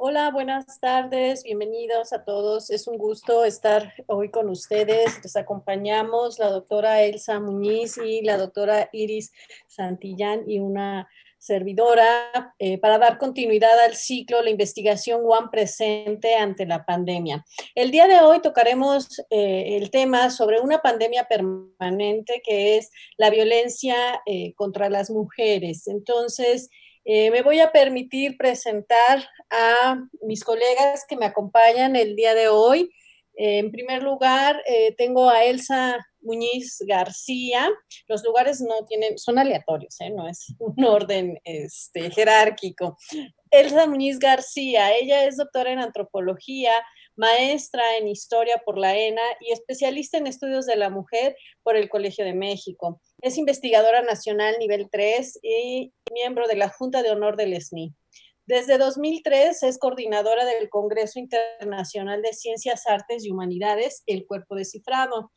Hola, buenas tardes, bienvenidos a todos. Es un gusto estar hoy con ustedes. Les acompañamos la doctora Elsa Muñiz y la doctora Iris Santillán y una servidora para dar continuidad al ciclo La investigación UAM presente ante la pandemia. El día de hoy tocaremos el tema sobre una pandemia permanente que es la violencia contra las mujeres. Entonces, me voy a permitir presentar a mis colegas que me acompañan el día de hoy. En primer lugar, tengo a Elsa Muñiz García. Los lugares no tienen, son aleatorios, no es un orden jerárquico. Elsa Muñiz García, ella es doctora en antropología, maestra en historia por la ENA y especialista en estudios de la mujer por el Colegio de México. Es investigadora nacional nivel 3 y miembro de la Junta de Honor del SNI. Desde 2003 es coordinadora del Congreso Internacional de Ciencias, Artes y Humanidades, El Cuerpo Descifrado.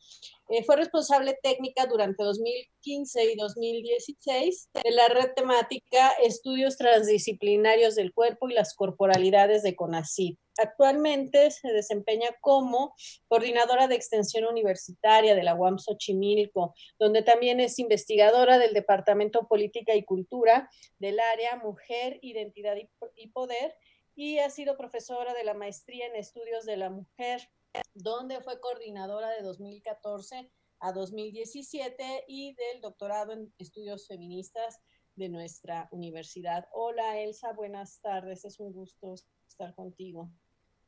Fue responsable técnica durante 2015 y 2016 de la red temática Estudios Transdisciplinarios del Cuerpo y las Corporalidades de CONACYT. Actualmente se desempeña como coordinadora de extensión universitaria de la UAM Xochimilco, donde también es investigadora del Departamento Política y Cultura del área Mujer, Identidad y Poder, y ha sido profesora de la maestría en Estudios de la Mujer, donde fue coordinadora de 2014 a 2017 y del doctorado en estudios feministas de nuestra universidad. Hola Elsa, buenas tardes, es un gusto estar contigo.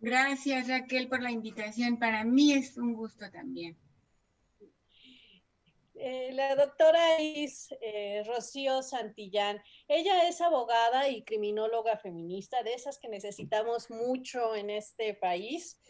Gracias Raquel por la invitación, para mí es un gusto también. La doctora es Rocío Santillán. Ella es abogada y criminóloga feminista, de esas que necesitamos mucho en este país.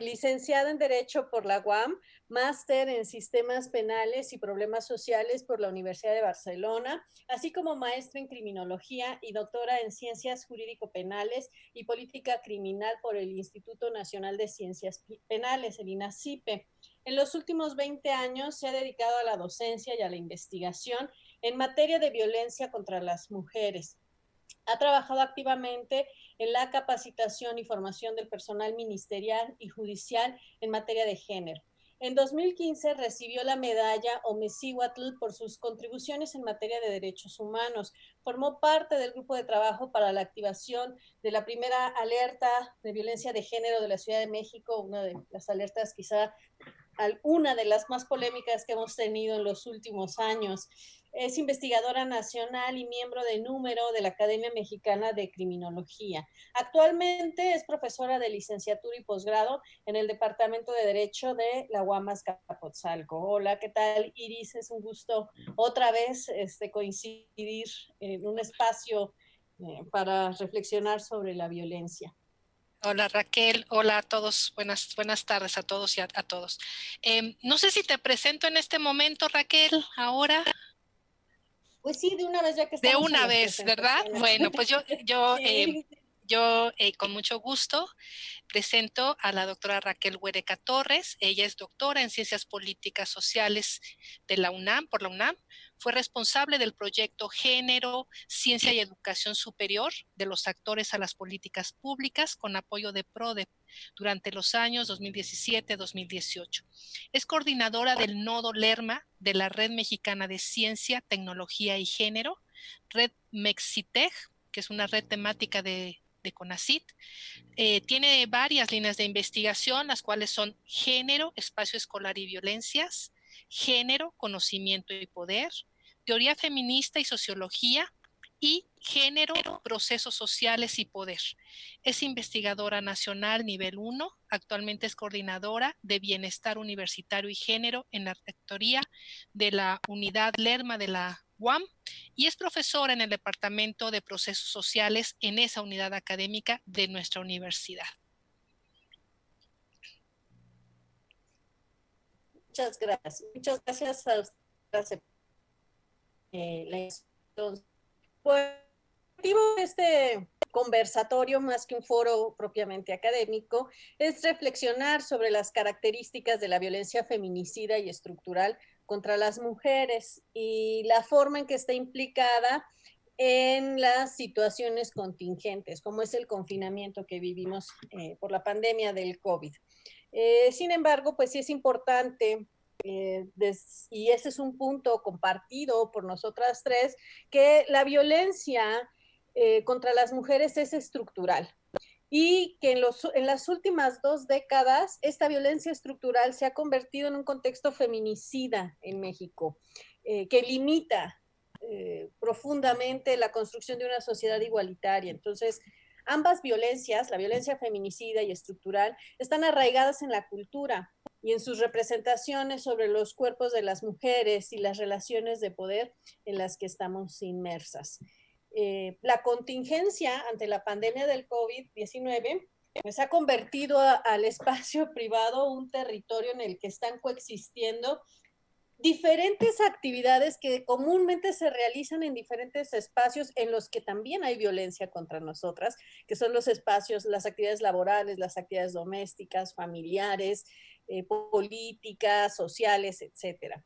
Licenciada en Derecho por la UAM, máster en Sistemas Penales y Problemas Sociales por la Universidad de Barcelona, así como maestra en Criminología y doctora en Ciencias Jurídico-Penales y Política Criminal por el Instituto Nacional de Ciencias Penales, el INACIPE. En los últimos 20 años se ha dedicado a la docencia y a la investigación en materia de violencia contra las mujeres. Ha trabajado activamente en la capacitación y formación del personal ministerial y judicial en materia de género. En 2015 recibió la medalla Omecíhuatl por sus contribuciones en materia de derechos humanos. Formó parte del grupo de trabajo para la activación de la primera alerta de violencia de género de la Ciudad de México, una de las alertas quizá una de las más polémicas que hemos tenido en los últimos años. Es investigadora nacional y miembro de número de la Academia Mexicana de Criminología. Actualmente es profesora de licenciatura y posgrado en el Departamento de Derecho de la UAM Azcapotzalco. Hola, ¿qué tal, Iris? Es un gusto otra vez coincidir en un espacio para reflexionar sobre la violencia. Hola Raquel, hola a todos, buenas tardes a todos y a todos. No sé si te presento en este momento, Raquel, ahora. Pues sí, de una vez ya que estamos de una vez, ¿verdad? Bueno, pues sí. yo con mucho gusto presento a la doctora Raquel Huereca Torres. Ella es doctora en Ciencias Políticas Sociales de la UNAM, por la UNAM. Fue responsable del proyecto Género, Ciencia y Educación Superior de los actores a las políticas públicas con apoyo de PRODEP durante los años 2017-2018. Es coordinadora del Nodo Lerma de la Red Mexicana de Ciencia, Tecnología y Género, Red Mexiteg, que es una red temática de CONACYT. Tiene varias líneas de investigación, las cuales son género, espacio escolar y violencias, género, conocimiento y poder, teoría feminista y sociología, y género, procesos sociales y poder. Es investigadora nacional nivel 1, actualmente es coordinadora de bienestar universitario y género en la rectoría de la unidad Lerma de la UAM y es profesora en el Departamento de Procesos Sociales en esa unidad académica de nuestra universidad. Muchas gracias. Muchas gracias a ustedes. Pues, el motivo de este conversatorio, más que un foro propiamente académico, es reflexionar sobre las características de la violencia feminicida y estructural contra las mujeres y la forma en que está implicada en las situaciones contingentes, como es el confinamiento que vivimos por la pandemia del COVID. Sin embargo, pues sí es importante, y ese es un punto compartido por nosotras tres, que la violencia contra las mujeres es estructural y que en las últimas 2 décadas esta violencia estructural se ha convertido en un contexto feminicida en México, que limita profundamente la construcción de una sociedad igualitaria. Entonces, ambas violencias, la violencia feminicida y estructural, están arraigadas en la cultura y en sus representaciones sobre los cuerpos de las mujeres y las relaciones de poder en las que estamos inmersas. La contingencia ante la pandemia del COVID-19 pues ha convertido al espacio privado un territorio en el que están coexistiendo diferentes actividades que comúnmente se realizan en diferentes espacios en los que también hay violencia contra nosotras, que son los espacios, las actividades laborales, las actividades domésticas, familiares, políticas, sociales, etcétera.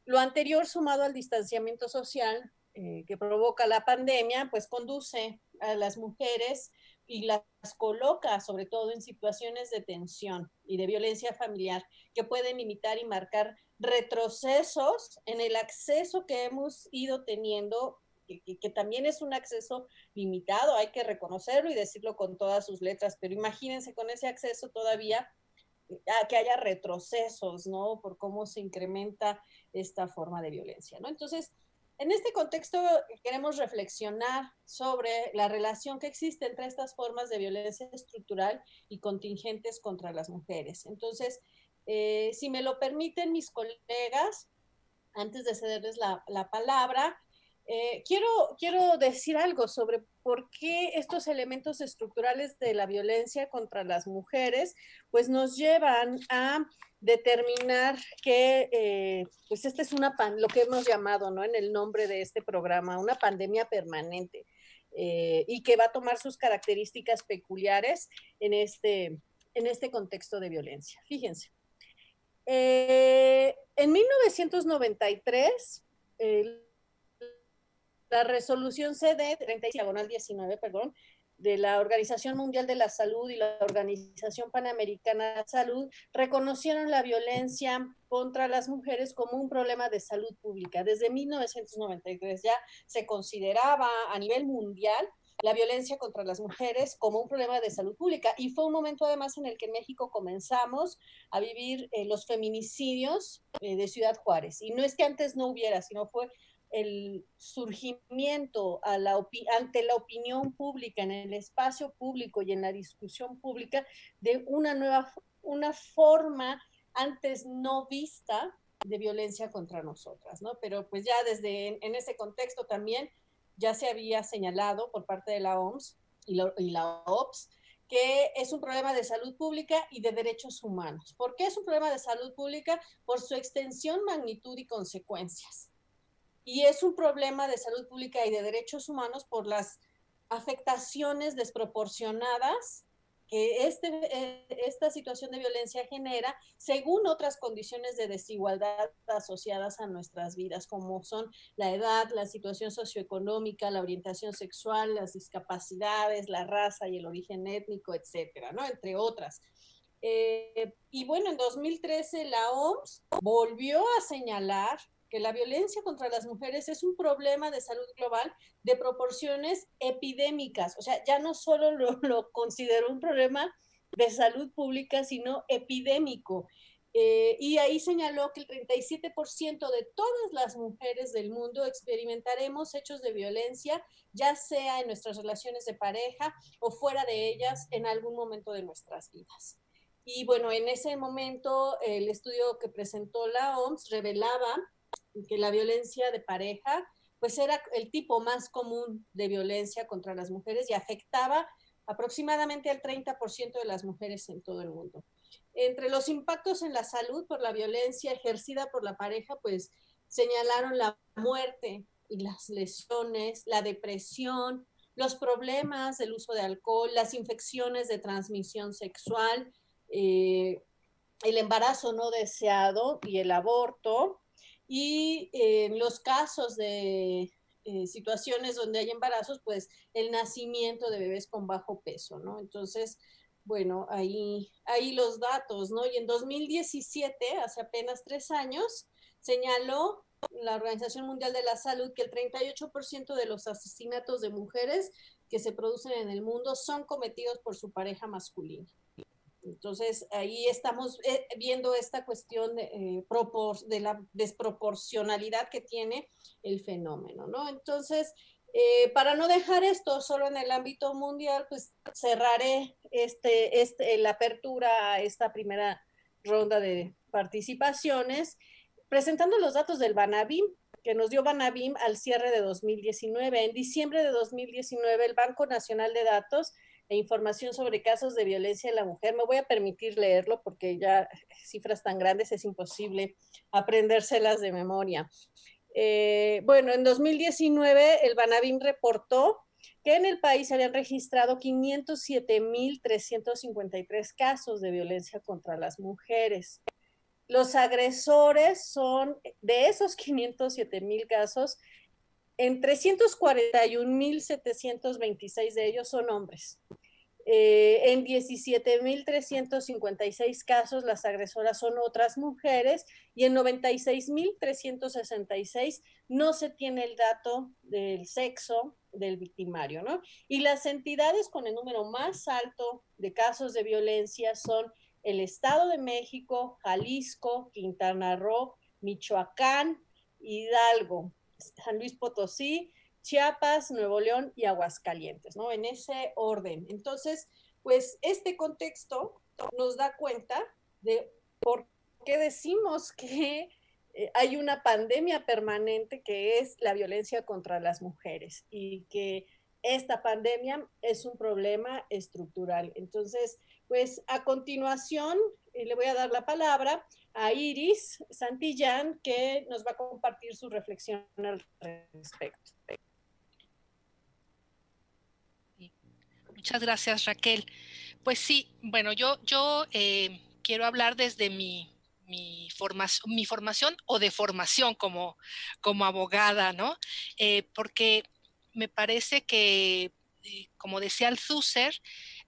Lo anterior, sumado al distanciamiento social que provoca la pandemia, pues conduce a las mujeres y las coloca sobre todo en situaciones de tensión y de violencia familiar que pueden limitar y marcar retrocesos en el acceso que hemos ido teniendo, que también es un acceso limitado, hay que reconocerlo y decirlo con todas sus letras, pero imagínense con ese acceso todavía que haya retrocesos, ¿no? Por cómo se incrementa esta forma de violencia, ¿no? Entonces, en este contexto queremos reflexionar sobre la relación que existe entre estas formas de violencia estructural y contingentes contra las mujeres. Entonces, si me lo permiten mis colegas, antes de cederles la palabra, quiero decir algo sobre por qué estos elementos estructurales de la violencia contra las mujeres pues nos llevan a determinar que pues esta es lo que hemos llamado, ¿no?, en el nombre de este programa, una pandemia permanente, y que va a tomar sus características peculiares en este contexto de violencia. Fíjense. En 1993, la resolución CD 30/19, perdón, de la Organización Mundial de la Salud y la Organización Panamericana de la Salud reconocieron la violencia contra las mujeres como un problema de salud pública. Desde 1993 ya se consideraba a nivel mundial la violencia contra las mujeres como un problema de salud pública, y fue un momento además en el que en México comenzamos a vivir los feminicidios de Ciudad Juárez, y no es que antes no hubiera, sino fue el surgimiento ante la opinión pública, en el espacio público y en la discusión pública, de una forma antes no vista de violencia contra nosotras, ¿no? Pero pues ya en ese contexto también ya se había señalado por parte de la OMS y la OPS que es un problema de salud pública y de derechos humanos. ¿Por qué es un problema de salud pública? Por su extensión, magnitud y consecuencias. Y es un problema de salud pública y de derechos humanos por las afectaciones desproporcionadas que esta situación de violencia genera según otras condiciones de desigualdad asociadas a nuestras vidas, como son la edad, la situación socioeconómica, la orientación sexual, las discapacidades, la raza y el origen étnico, etcétera, ¿no? Entre otras. Y bueno, en 2013 la OMS volvió a señalar que la violencia contra las mujeres es un problema de salud global de proporciones epidémicas. O sea, ya no solo lo consideró un problema de salud pública, sino epidémico. Y ahí señaló que el 37% de todas las mujeres del mundo experimentaremos hechos de violencia, ya sea en nuestras relaciones de pareja o fuera de ellas en algún momento de nuestras vidas. Y bueno, en ese momento el estudio que presentó la OMS revelaba que la violencia de pareja pues era el tipo más común de violencia contra las mujeres y afectaba aproximadamente al 30% de las mujeres en todo el mundo. Entre los impactos en la salud por la violencia ejercida por la pareja, pues señalaron la muerte y las lesiones, la depresión, los problemas del uso de alcohol, las infecciones de transmisión sexual, el embarazo no deseado y el aborto. Y en los casos de situaciones donde hay embarazos, pues el nacimiento de bebés con bajo peso, ¿no? Entonces, bueno, ahí los datos, ¿no? Y en 2017, hace apenas 3 años, señaló la Organización Mundial de la Salud que el 38% de los asesinatos de mujeres que se producen en el mundo son cometidos por su pareja masculina. Entonces, ahí estamos viendo esta cuestión de la desproporcionalidad que tiene el fenómeno, ¿no? Entonces, para no dejar esto solo en el ámbito mundial, pues cerraré la apertura a esta primera ronda de participaciones presentando los datos del Banabim, que nos dio Banabim al cierre de 2019. En diciembre de 2019, el Banco Nacional de Datos e Información sobre Casos de Violencia en la Mujer, me voy a permitir leerlo porque ya cifras tan grandes es imposible aprendérselas de memoria. Bueno, en 2019 el Banabim reportó que en el país se habían registrado 507,353 casos de violencia contra las mujeres. Los agresores son, de esos 507,000 casos, en 341,726 de ellos son hombres. En 17,356 casos las agresoras son otras mujeres y en 96,366 no se tiene el dato del sexo del victimario, ¿no? Y las entidades con el número más alto de casos de violencia son el Estado de México, Jalisco, Quintana Roo, Michoacán, Hidalgo, San Luis Potosí, Chiapas, Nuevo León y Aguascalientes, ¿no? En ese orden. Entonces, pues este contexto nos da cuenta de por qué decimos que hay una pandemia permanente que es la violencia contra las mujeres y que esta pandemia es un problema estructural. Entonces, pues a continuación le voy a dar la palabra a Iris Santillán, que nos va a compartir su reflexión al respecto. Muchas gracias, Raquel. Pues sí, bueno, yo quiero hablar desde mi formación o de formación como abogada, ¿no? Porque me parece que, como decía Althusser,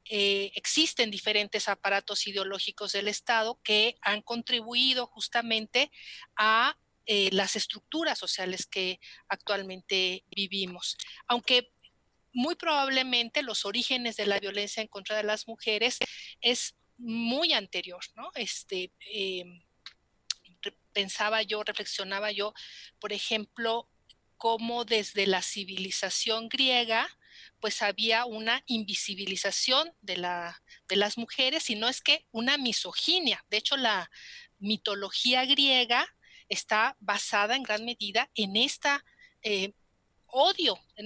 existen diferentes aparatos ideológicos del Estado que han contribuido justamente a las estructuras sociales que actualmente vivimos. Aunque muy probablemente los orígenes de la violencia en contra de las mujeres es muy anterior, ¿no? Reflexionaba yo, por ejemplo, cómo desde la civilización griega, pues había una invisibilización de las mujeres, y no es que una misoginia. De hecho, la mitología griega está basada en gran medida en esta en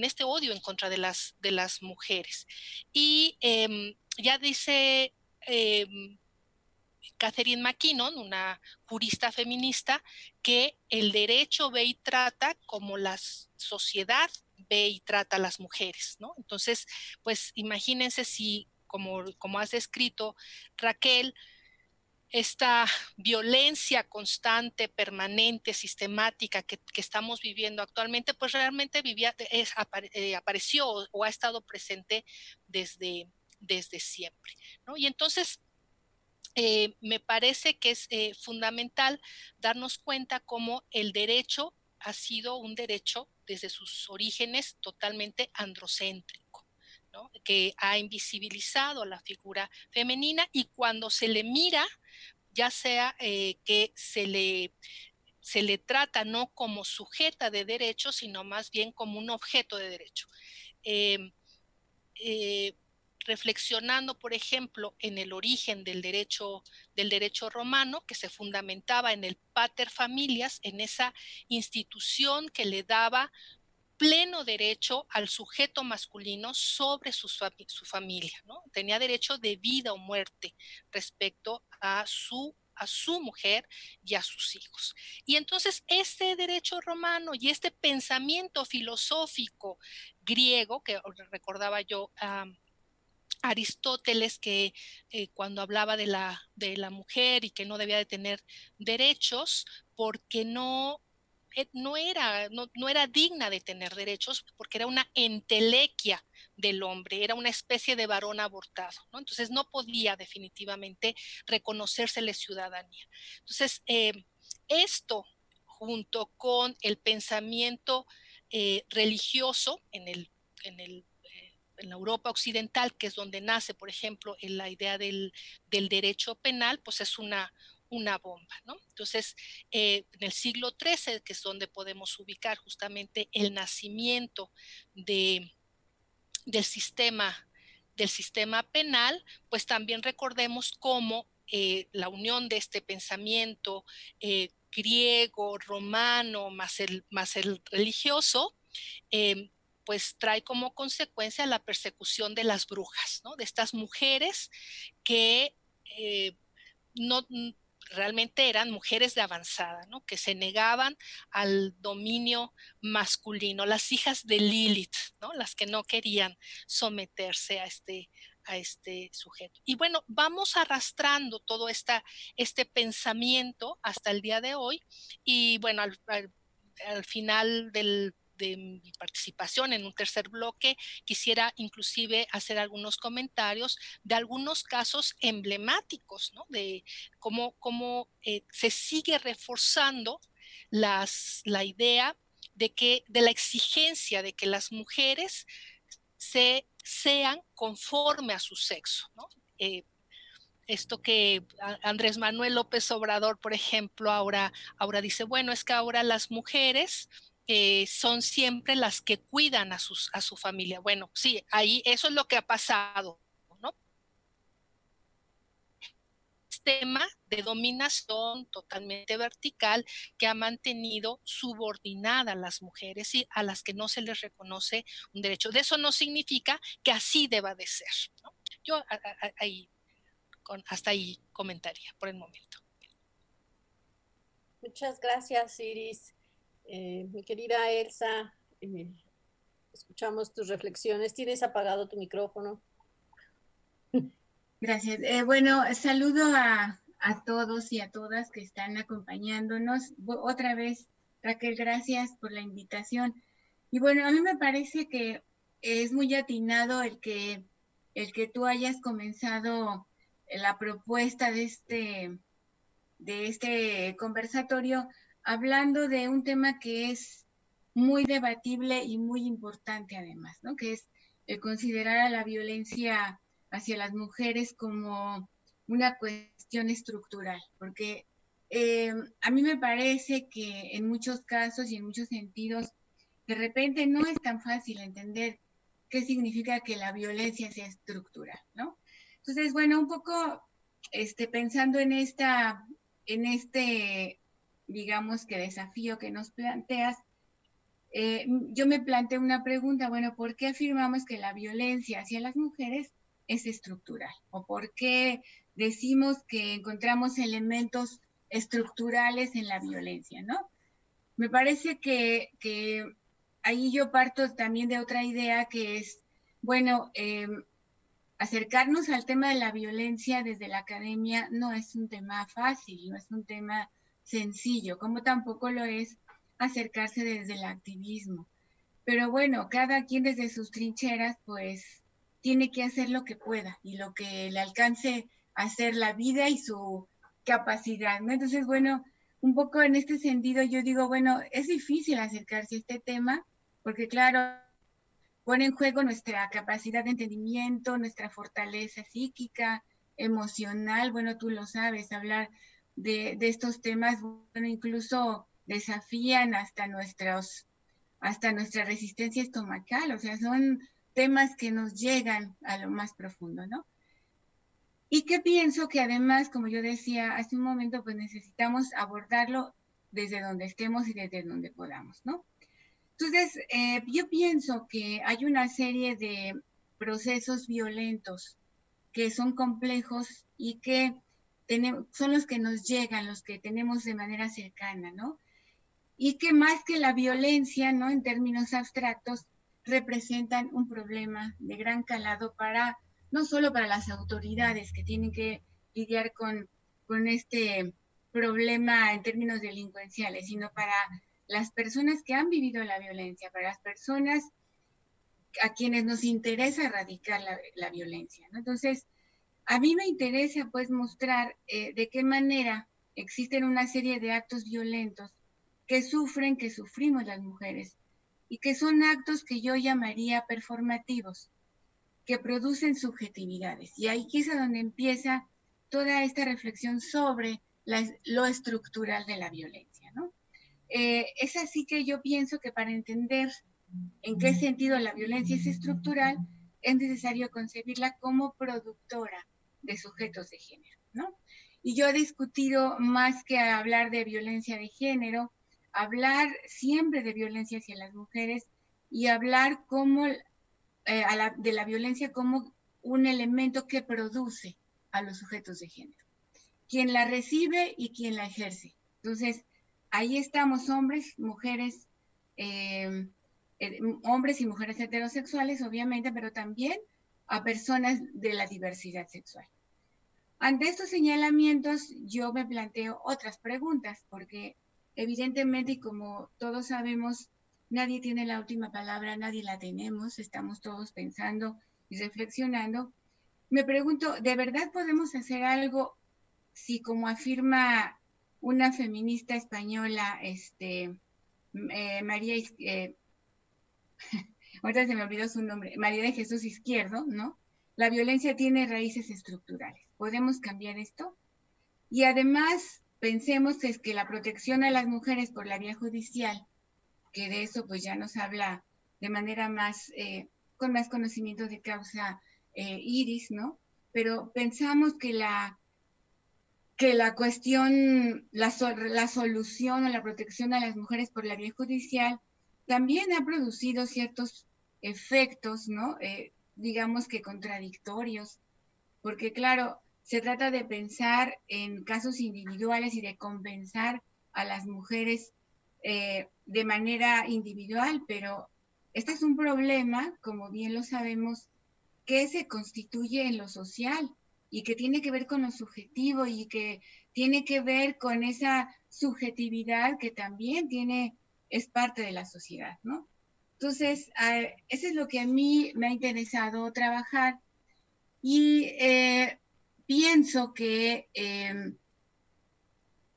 este odio en contra de las mujeres. Y ya dice Catherine McKinnon, una jurista feminista, que el derecho ve y trata como la sociedad ve y trata a las mujeres, ¿no? Entonces, pues imagínense si, como has descrito, Raquel, esta violencia constante, permanente, sistemática que estamos viviendo actualmente, pues realmente apareció o ha estado presente desde siempre, ¿no? Y entonces me parece que es fundamental darnos cuenta cómo el derecho ha sido un derecho desde sus orígenes totalmente androcéntrico, ¿no? Que ha invisibilizado a la figura femenina, y cuando se le mira, ya sea que se le trata no como sujeta de derecho, sino más bien como un objeto de derecho. Reflexionando, por ejemplo, en el origen del derecho romano, que se fundamentaba en el pater familias, en esa institución que le daba pleno derecho al sujeto masculino sobre su familia, ¿no? Tenía derecho de vida o muerte respecto a su mujer y a sus hijos. Y entonces este derecho romano y este pensamiento filosófico griego, que recordaba yo Aristóteles, que cuando hablaba de la mujer y que no debía de tener derechos porque no no era digna de tener derechos porque era una entelequia del hombre, era una especie de varón abortado, ¿no? Entonces no podía definitivamente reconocérsele ciudadanía. Entonces, esto junto con el pensamiento religioso en la Europa occidental, que es donde nace, por ejemplo, la idea del derecho penal, pues es una bomba, ¿no? Entonces, en el siglo XIII, que es donde podemos ubicar justamente el nacimiento del sistema penal, pues también recordemos cómo la unión de este pensamiento griego, romano, más el religioso, pues trae como consecuencia la persecución de las brujas, ¿no? De estas mujeres que no realmente eran mujeres de avanzada, ¿no? Que se negaban al dominio masculino, las hijas de Lilith, ¿no? Las que no querían someterse a este sujeto. Y bueno, vamos arrastrando todo este pensamiento hasta el día de hoy, y bueno, al final de mi participación en un tercer bloque, quisiera inclusive hacer algunos comentarios de algunos casos emblemáticos, ¿no? De cómo se sigue reforzando la idea de la exigencia de que las mujeres sean conforme a su sexo, ¿no? Esto que Andrés Manuel López Obrador, por ejemplo, ahora dice, bueno, es que ahora las mujeres son siempre las que cuidan a su familia. Bueno, sí, ahí eso es lo que ha pasado, ¿no? Sistema de dominación totalmente vertical que ha mantenido subordinada a las mujeres y a las que no se les reconoce un derecho. De eso no significa que así deba de ser, ¿no? Yo ahí hasta ahí comentaría por el momento. Muchas gracias, Iris. Mi querida Elsa, escuchamos tus reflexiones. ¿Tienes apagado tu micrófono? Gracias. Bueno, saludo a todos y a todas que están acompañándonos. Otra vez, Raquel, gracias por la invitación. Y bueno, a mí me parece que es muy atinado el que tú hayas comenzado la propuesta de este conversatorio hablando de un tema que es muy debatible y muy importante además, ¿no? Que es el considerar a la violencia hacia las mujeres como una cuestión estructural, porque a mí me parece que en muchos casos y en muchos sentidos, de repente no es tan fácil entender qué significa que la violencia sea estructural, ¿no? Entonces, bueno, un poco pensando en digamos que desafío que nos planteas, yo me planteo una pregunta, bueno, ¿por qué afirmamos que la violencia hacia las mujeres es estructural? ¿O por qué decimos que encontramos elementos estructurales en la violencia, no? Me parece que ahí yo parto también de otra idea que es, bueno, acercarnos al tema de la violencia desde la academia no es un tema fácil, no es un tema sencillo, como tampoco lo es acercarse desde el activismo. Pero bueno, cada quien desde sus trincheras, pues, tiene que hacer lo que pueda y lo que le alcance a hacer la vida y su capacidad, ¿no? Entonces, bueno, un poco en este sentido yo digo, bueno, es difícil acercarse a este tema porque, claro, pone en juego nuestra capacidad de entendimiento, nuestra fortaleza psíquica, emocional, bueno, tú lo sabes, hablar de estos temas, bueno, incluso desafían hasta nuestra resistencia estomacal, o sea, son temas que nos llegan a lo más profundo, ¿no? Y que pienso que además, como yo decía hace un momento, pues necesitamos abordarlo desde donde estemos y desde donde podamos, ¿no? Entonces, yo pienso que hay una serie de procesos violentos que son complejos y que son los que nos llegan, los que tenemos de manera cercana, ¿no? Y que más que la violencia, ¿no? En términos abstractos, representan un problema de gran calado no solo para las autoridades que tienen que lidiar con este problema en términos delincuenciales, sino para las personas que han vivido la violencia, para las personas a quienes nos interesa erradicar la violencia, ¿no? Entonces, a mí me interesa pues mostrar de qué manera existen una serie de actos violentos que sufrimos las mujeres, y que son actos que yo llamaría performativos, que producen subjetividades. Y ahí es donde empieza toda esta reflexión sobre lo estructural de la violencia, ¿no? Es así que yo pienso que para entender en qué sentido la violencia es estructural, es necesario concebirla como productora de sujetos de género, ¿no? Y yo he discutido, más que hablar de violencia de género, hablar siempre de violencia hacia las mujeres, y hablar como, de la violencia como un elemento que produce a los sujetos de género, quien la recibe y quien la ejerce. Entonces, ahí estamos, hombres, mujeres, hombres y mujeres heterosexuales, obviamente, pero también a personas de la diversidad sexual. Ante estos señalamientos, yo me planteo otras preguntas, porque evidentemente, y como todos sabemos, nadie tiene la última palabra, nadie la tenemos, estamos todos pensando y reflexionando. Me pregunto, ¿de verdad podemos hacer algo si, como afirma una feminista española, María, ahorita se me olvidó su nombre, María de Jesús Izquierdo, ¿no? La violencia tiene raíces estructurales. ¿Podemos cambiar esto? Y además, pensemos que la protección a las mujeres por la vía judicial, que de eso pues ya nos habla de manera más, con más conocimiento de causa, Iris, ¿no? Pero pensamos que la cuestión, la solución o la protección a las mujeres por la vía judicial también ha producido ciertos efectos, ¿no? Digamos que contradictorios, porque claro, se trata de pensar en casos individuales y de compensar a las mujeres de manera individual, pero este es un problema, como bien lo sabemos, que se constituye en lo social y que tiene que ver con lo subjetivo y que tiene que ver con esa subjetividad que también es parte de la sociedad, ¿no? Entonces, eso es lo que a mí me ha interesado trabajar, y pienso que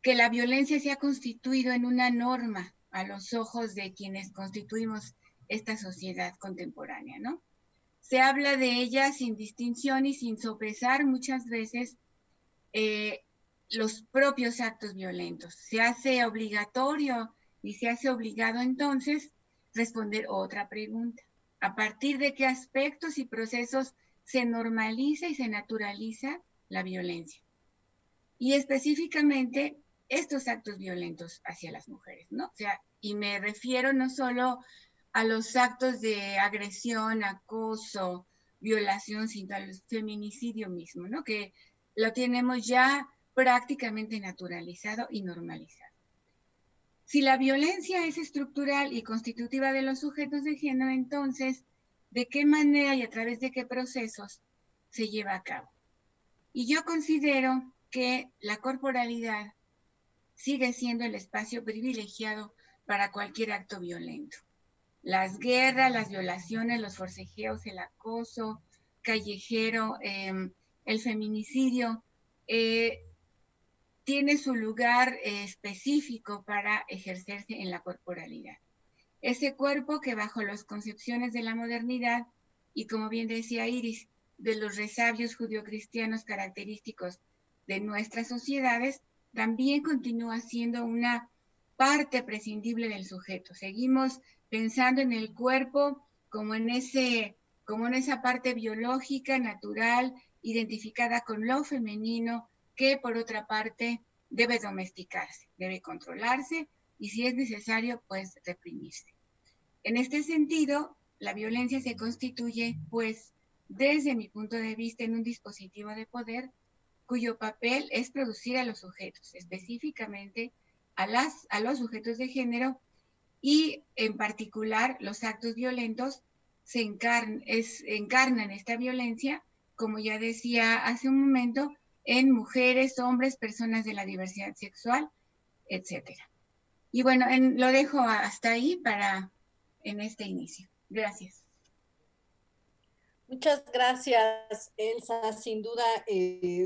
la violencia se ha constituido en una norma a los ojos de quienes constituimos esta sociedad contemporánea, ¿no? Se habla de ella sin distinción y sin sopesar muchas veces los propios actos violentos. Se hace obligatorio y se hace obligado entonces responder otra pregunta. ¿A partir de qué aspectos y procesos se normaliza y se naturaliza la violencia? Y específicamente estos actos violentos hacia las mujeres, ¿no? O sea, y me refiero no solo a los actos de agresión, acoso, violación, sino al feminicidio mismo, ¿no? Que lo tenemos ya prácticamente naturalizado y normalizado. Si la violencia es estructural y constitutiva de los sujetos de género, entonces, ¿de qué manera y a través de qué procesos se lleva a cabo? Y yo considero que la corporalidad sigue siendo el espacio privilegiado para cualquier acto violento. Las guerras, las violaciones, los forcejeos, el acoso callejero, el feminicidio, tiene su lugar específico para ejercerse en la corporalidad. Ese cuerpo que bajo las concepciones de la modernidad, y como bien decía Iris, de los resabios judio-cristianos característicos de nuestras sociedades, también continúa siendo una parte prescindible del sujeto. Seguimos pensando en el cuerpo como en esa parte biológica, natural, identificada con lo femenino, que por otra parte debe domesticarse, debe controlarse y, si es necesario, pues reprimirse. En este sentido, la violencia se constituye, pues, desde mi punto de vista, en un dispositivo de poder cuyo papel es producir a los sujetos, específicamente a los sujetos de género, y en particular los actos violentos encarnan esta violencia, como ya decía hace un momento, en mujeres, hombres, personas de la diversidad sexual, etcétera. Y bueno, lo dejo hasta ahí en este inicio. Gracias. Muchas gracias, Elsa. Sin duda,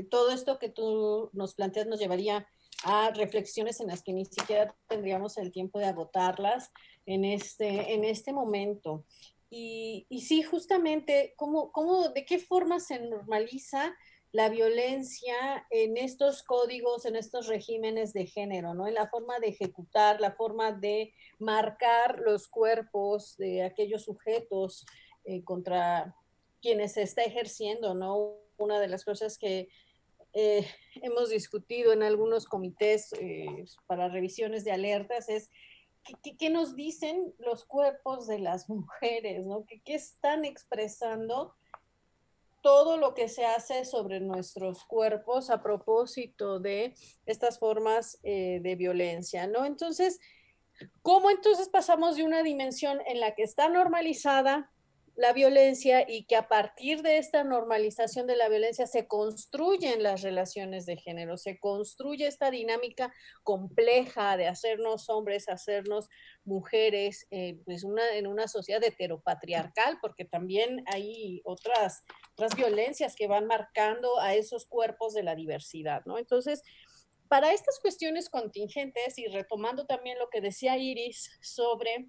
todo esto que tú nos planteas nos llevaría a reflexiones en las que ni siquiera tendríamos el tiempo de agotarlas en este momento. Y sí, justamente, ¿de qué forma se normaliza la violencia en estos códigos, en estos regímenes de género, ¿no? En la forma de ejecutar, la forma de marcar los cuerpos de aquellos sujetos contra quienes se está ejerciendo, ¿no? Una de las cosas que hemos discutido en algunos comités para revisiones de alertas es ¿qué nos dicen los cuerpos de las mujeres, ¿no? ¿Qué están expresando todo lo que se hace sobre nuestros cuerpos a propósito de estas formas de violencia, ¿no? Entonces, ¿cómo entonces pasamos de una dimensión en la que está normalizada la violencia y que a partir de esta normalización de la violencia se construyen las relaciones de género, se construye esta dinámica compleja de hacernos hombres, hacernos mujeres, pues en una sociedad heteropatriarcal, porque también hay otras violencias que van marcando a esos cuerpos de la diversidad, ¿no? Entonces, para estas cuestiones contingentes y retomando también lo que decía Iris sobre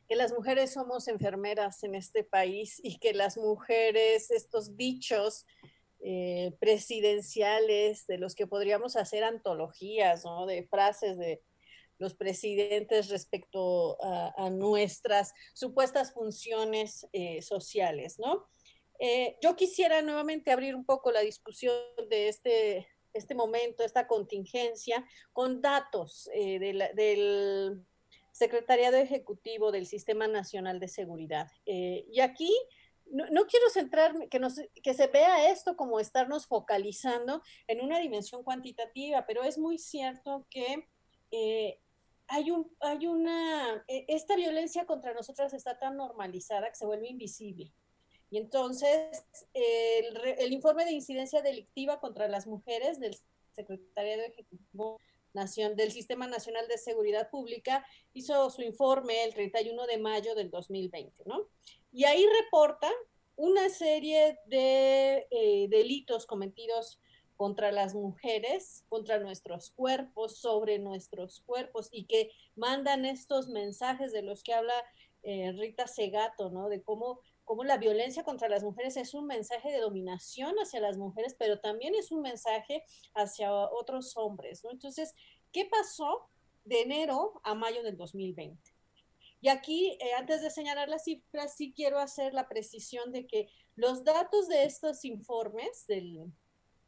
que las mujeres somos enfermeras en este país y que las mujeres, estos dichos presidenciales de los que podríamos hacer antologías, ¿no? De frases de los presidentes respecto a nuestras supuestas funciones sociales, ¿no? Yo quisiera nuevamente abrir un poco la discusión de este momento, esta contingencia, con datos del Secretariado Ejecutivo del Sistema Nacional de Seguridad. Y aquí no quiero centrarme, que se vea esto como estarnos focalizando en una dimensión cuantitativa, pero es muy cierto que esta violencia contra nosotras está tan normalizada que se vuelve invisible. Y entonces, el informe de incidencia delictiva contra las mujeres del Secretariado Ejecutivo del Sistema Nacional de Seguridad Pública hizo su informe el 31 de mayo del 2020, ¿no? Y ahí reporta una serie de delitos cometidos contra las mujeres, contra nuestros cuerpos, sobre nuestros cuerpos, y que mandan estos mensajes de los que habla Rita Segato, ¿no? De cómo la violencia contra las mujeres es un mensaje de dominación hacia las mujeres, pero también es un mensaje hacia otros hombres, ¿no? Entonces, ¿qué pasó de enero a mayo del 2020? Y aquí, antes de señalar las cifras, sí quiero hacer la precisión de que los datos de estos informes del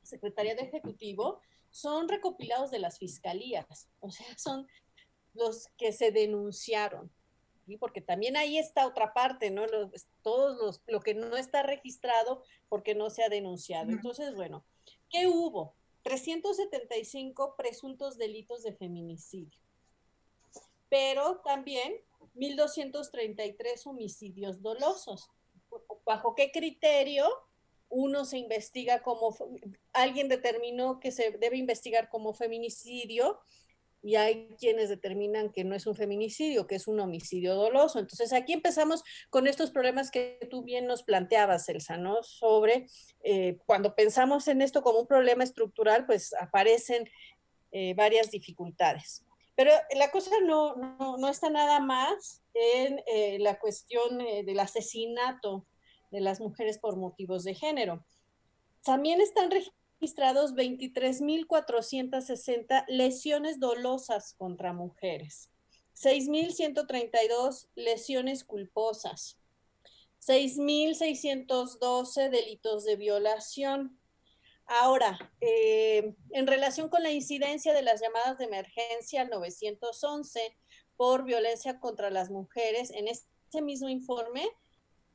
Secretariado Ejecutivo son recopilados de las fiscalías, o sea, son los que se denunciaron. ¿Sí? Porque también ahí está otra parte, ¿no? Lo que no está registrado porque no se ha denunciado. Entonces, bueno, ¿qué hubo? 375 presuntos delitos de feminicidio, pero también 1,233 homicidios dolosos. ¿Bajo qué criterio uno se investiga alguien determinó que se debe investigar como feminicidio? Y hay quienes determinan que no es un feminicidio, que es un homicidio doloso. Entonces aquí empezamos con estos problemas que tú bien nos planteabas, Elsa, ¿no? Sobre cuando pensamos en esto como un problema estructural, pues aparecen varias dificultades. Pero la cosa no está nada más en la cuestión del asesinato de las mujeres por motivos de género. También están registrados 23,460 lesiones dolosas contra mujeres, 6,132 lesiones culposas, 6,612 delitos de violación. Ahora, en relación con la incidencia de las llamadas de emergencia al 911 por violencia contra las mujeres, en este mismo informe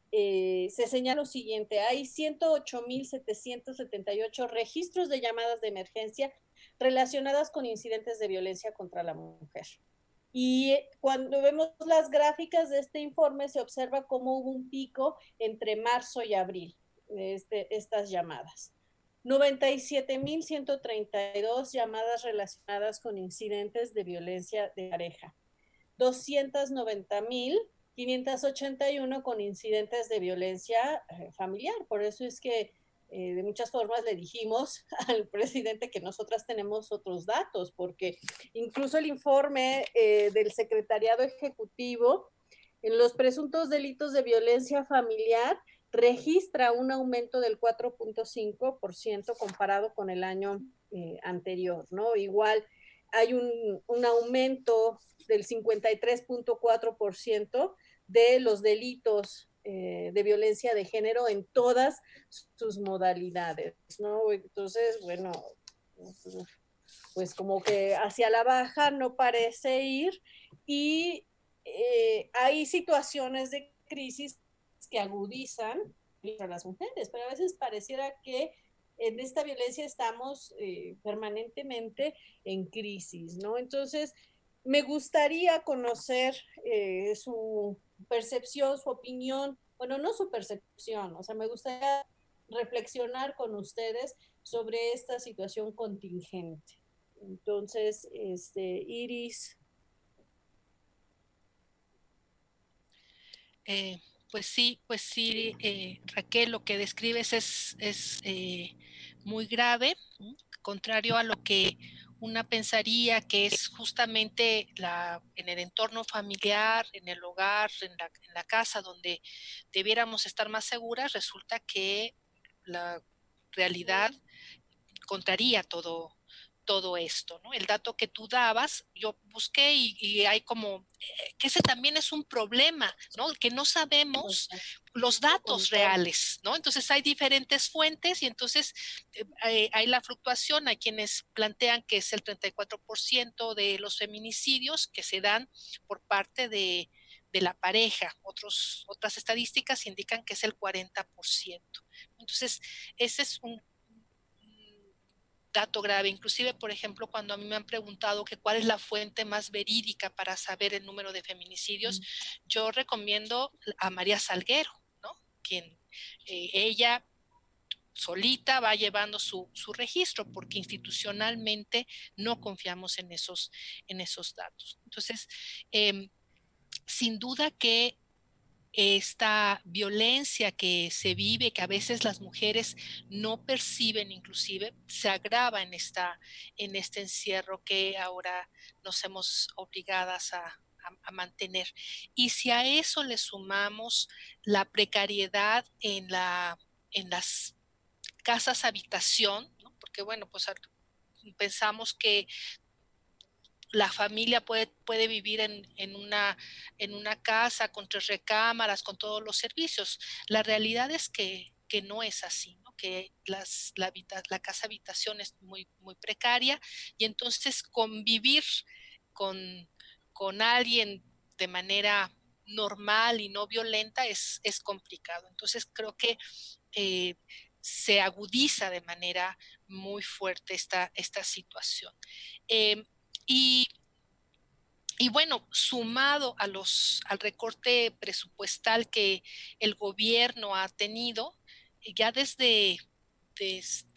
se señala lo siguiente: hay 108,778 registros de llamadas de emergencia relacionadas con incidentes de violencia contra la mujer. Y cuando vemos las gráficas de este informe, se observa cómo hubo un pico entre marzo y abril de estas llamadas. 97.132 llamadas relacionadas con incidentes de violencia de pareja, 290.581 con incidentes de violencia familiar. Por eso es que de muchas formas le dijimos al presidente que nosotras tenemos otros datos, porque incluso el informe del Secretariado Ejecutivo en los presuntos delitos de violencia familiar registra un aumento del 4.5% comparado con el año anterior, ¿no? Igual hay un aumento del 53.4% de los delitos de violencia de género en todas sus modalidades, ¿no? Entonces, bueno, pues como que hacia la baja no parece ir y hay situaciones de crisis que agudizan a las mujeres, pero a veces pareciera que en esta violencia estamos permanentemente en crisis, ¿no? Entonces, me gustaría conocer su percepción, su opinión, bueno, no su percepción, o sea, me gustaría reflexionar con ustedes sobre esta situación contingente. Entonces, Iris. Pues sí, Raquel, lo que describes es muy grave, ¿no? Contrario a lo que una pensaría que es justamente en el entorno familiar, en el hogar, en la casa, donde debiéramos estar más seguras, resulta que la realidad contraría todo esto, ¿no? El dato que tú dabas, yo busqué y hay como, que ese también es un problema, ¿no? Que no sabemos los datos reales, ¿no? Entonces hay diferentes fuentes y entonces hay la fluctuación, hay quienes plantean que es el 34% de los feminicidios que se dan por parte de la pareja. Otras estadísticas indican que es el 40%. Entonces, ese es un dato grave. Inclusive, por ejemplo, cuando a mí me han preguntado que cuál es la fuente más verídica para saber el número de feminicidios, yo recomiendo a María Salguero, ¿no? Quien ella solita va llevando su registro, porque institucionalmente no confiamos en esos datos. Entonces, sin duda que esta violencia que se vive, que a veces las mujeres no perciben, inclusive se agrava en este encierro que ahora nos hemos obligadas a mantener. Y si a eso le sumamos la precariedad en las casas habitación, ¿no? Porque bueno, pues pensamos que la familia puede vivir en una casa con 3 recámaras, con todos los servicios. La realidad es que no es así, ¿no? Que la casa habitación es muy, muy precaria y entonces convivir con, con alguien de manera normal y no violenta es complicado. Entonces creo que se agudiza de manera muy fuerte esta situación. Eh, y, y bueno, sumado al recorte presupuestal que el gobierno ha tenido, ya desde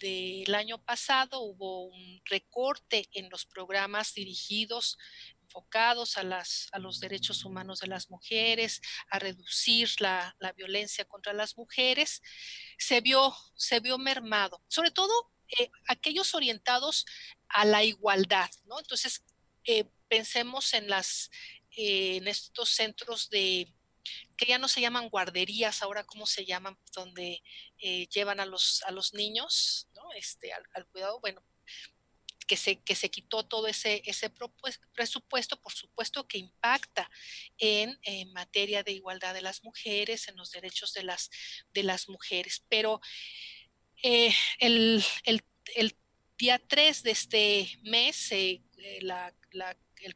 el año pasado hubo un recorte en los programas dirigidos, enfocados a los derechos humanos de las mujeres, a reducir la violencia contra las mujeres. Se vio mermado, sobre todo aquellos orientados a la igualdad, ¿no? Entonces, pensemos en estos centros que ya no se llaman guarderías, ahora cómo se llaman, donde llevan a los niños, ¿no? Al cuidado, bueno, que se quitó todo ese presupuesto, por supuesto que impacta en materia de igualdad de las mujeres, en los derechos de las mujeres. Pero eh, el, el, el día 3 de este mes, el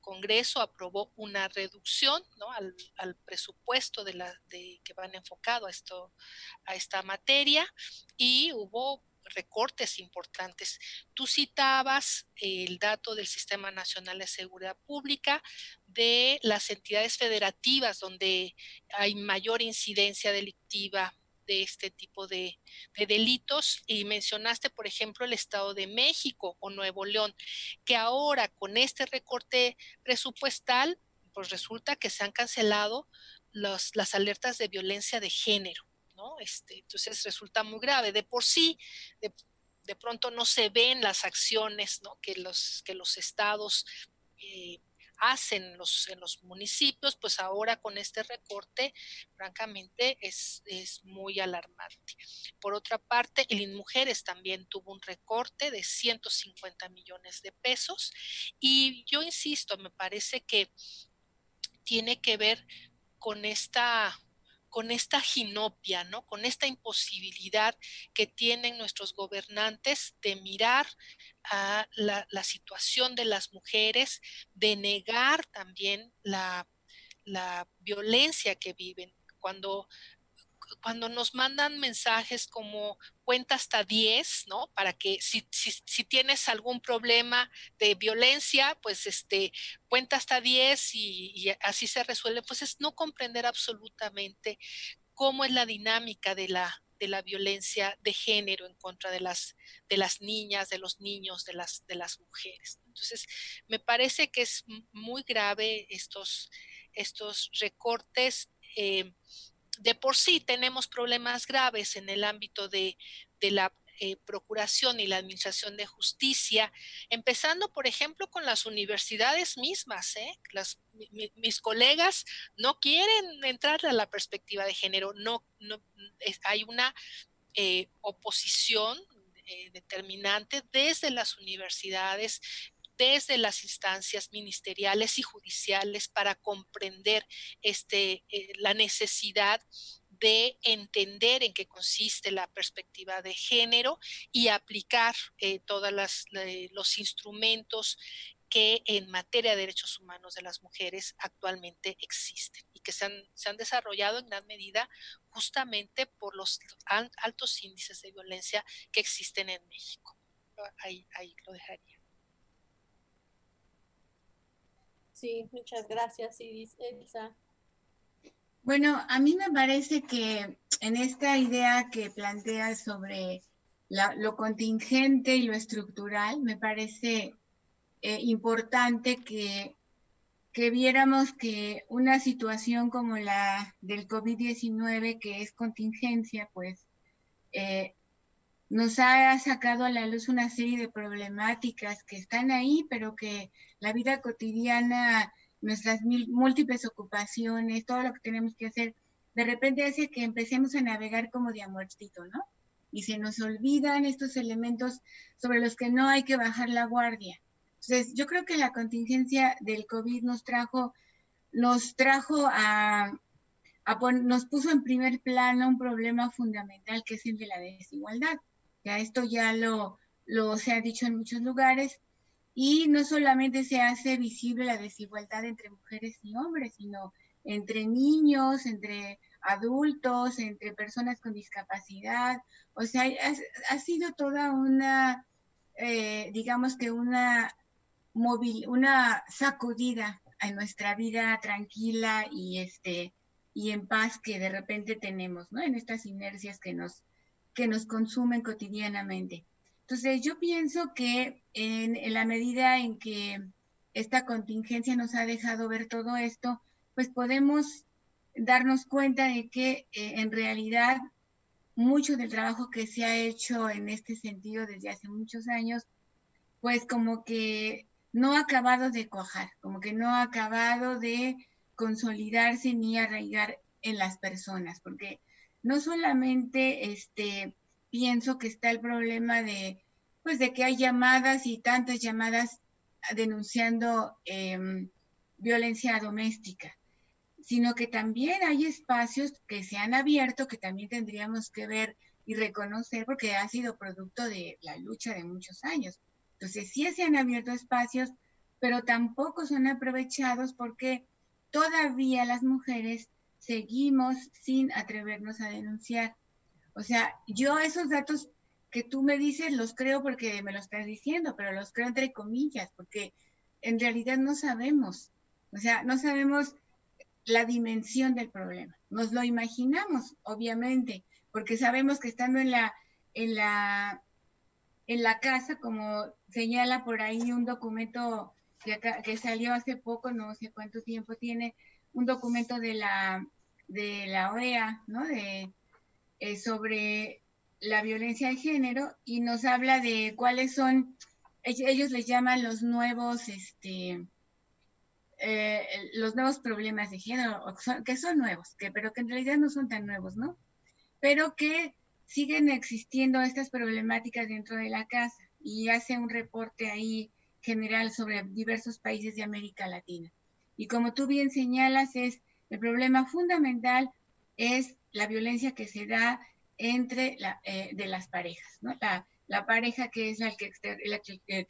Congreso aprobó una reducción, ¿no? al presupuesto que van enfocado a esta materia, y hubo recortes importantes. Tú citabas el dato del Sistema Nacional de Seguridad Pública, de las entidades federativas donde hay mayor incidencia delictiva de este tipo de delitos. Y mencionaste, por ejemplo, el Estado de México o Nuevo León, que ahora con este recorte presupuestal, pues resulta que se han cancelado las alertas de violencia de género, ¿no? Entonces resulta muy grave. De por sí, de pronto no se ven las acciones, ¿no?, que los estados hacen en los municipios, pues ahora con este recorte, francamente, es muy alarmante. Por otra parte, el INMujeres también tuvo un recorte de 150 millones de pesos y yo insisto, me parece que tiene que ver con esta ginopia, ¿no?, con esta imposibilidad que tienen nuestros gobernantes de mirar a la situación de las mujeres, de negar también la violencia que viven. Cuando nos mandan mensajes como cuenta hasta 10, ¿no? Para que si tienes algún problema de violencia, pues cuenta hasta 10 y así se resuelve, pues es no comprender absolutamente cómo es la dinámica de la violencia de género en contra de las niñas, de los niños, de las mujeres. Entonces, me parece que es muy grave estos recortes. De por sí tenemos problemas graves en el ámbito de la procuración y la administración de justicia, empezando, por ejemplo, con las universidades mismas. Mis colegas no quieren entrar a la perspectiva de género, hay una oposición determinante desde las universidades, desde las instancias ministeriales y judiciales para comprender la necesidad de entender en qué consiste la perspectiva de género y aplicar todos los instrumentos que en materia de derechos humanos de las mujeres actualmente existen y que se han desarrollado en gran medida justamente por los altos índices de violencia que existen en México. Ahí lo dejaría. Sí, muchas gracias, Iris. Elsa. Bueno, a mí me parece que en esta idea que planteas sobre lo contingente y lo estructural, me parece importante que viéramos que una situación como la del COVID-19, que es contingencia, pues nos ha sacado a la luz una serie de problemáticas que están ahí, pero que la vida cotidiana, nuestras múltiples ocupaciones, todo lo que tenemos que hacer, de repente hace que empecemos a navegar como de a muertito, ¿no? Y se nos olvidan estos elementos sobre los que no hay que bajar la guardia. Entonces, yo creo que la contingencia del COVID nos puso en primer plano un problema fundamental que es el de la desigualdad. Ya esto ya lo se ha dicho en muchos lugares, y no solamente se hace visible la desigualdad entre mujeres y hombres, sino entre niños, entre adultos, entre personas con discapacidad. O sea, ha sido toda una, digamos que una sacudida a nuestra vida tranquila y en paz que de repente tenemos, ¿no? En estas inercias que nos consumen cotidianamente. Entonces, yo pienso que en la medida en que esta contingencia nos ha dejado ver todo esto, pues podemos darnos cuenta de que en realidad mucho del trabajo que se ha hecho en este sentido desde hace muchos años, pues como que no ha acabado de cuajar, como que no ha acabado de consolidarse ni arraigar en las personas, porque no solamente pienso que está el problema de que hay llamadas y tantas llamadas denunciando violencia doméstica, sino que también hay espacios que se han abierto que también tendríamos que ver y reconocer porque ha sido producto de la lucha de muchos años. Entonces sí se han abierto espacios, pero tampoco son aprovechados porque todavía las mujeres seguimos sin atrevernos a denunciar. O sea, yo esos datos que tú me dices los creo porque me los estás diciendo, pero los creo entre comillas, porque en realidad no sabemos. O sea, no sabemos la dimensión del problema. Nos lo imaginamos, obviamente, porque sabemos que estando en la casa, como señala por ahí un documento que salió hace poco, no sé cuánto tiempo tiene, un documento de la OEA, ¿no? Sobre la violencia de género, y nos habla de cuáles son, ellos les llaman los nuevos problemas de género, que son nuevos, pero que en realidad no son tan nuevos, ¿no? Pero que siguen existiendo estas problemáticas dentro de la casa, y hace un reporte ahí general sobre diversos países de América Latina. Y como tú bien señalas, el problema fundamental es la violencia que se da entre de las parejas, ¿no? La pareja que es el que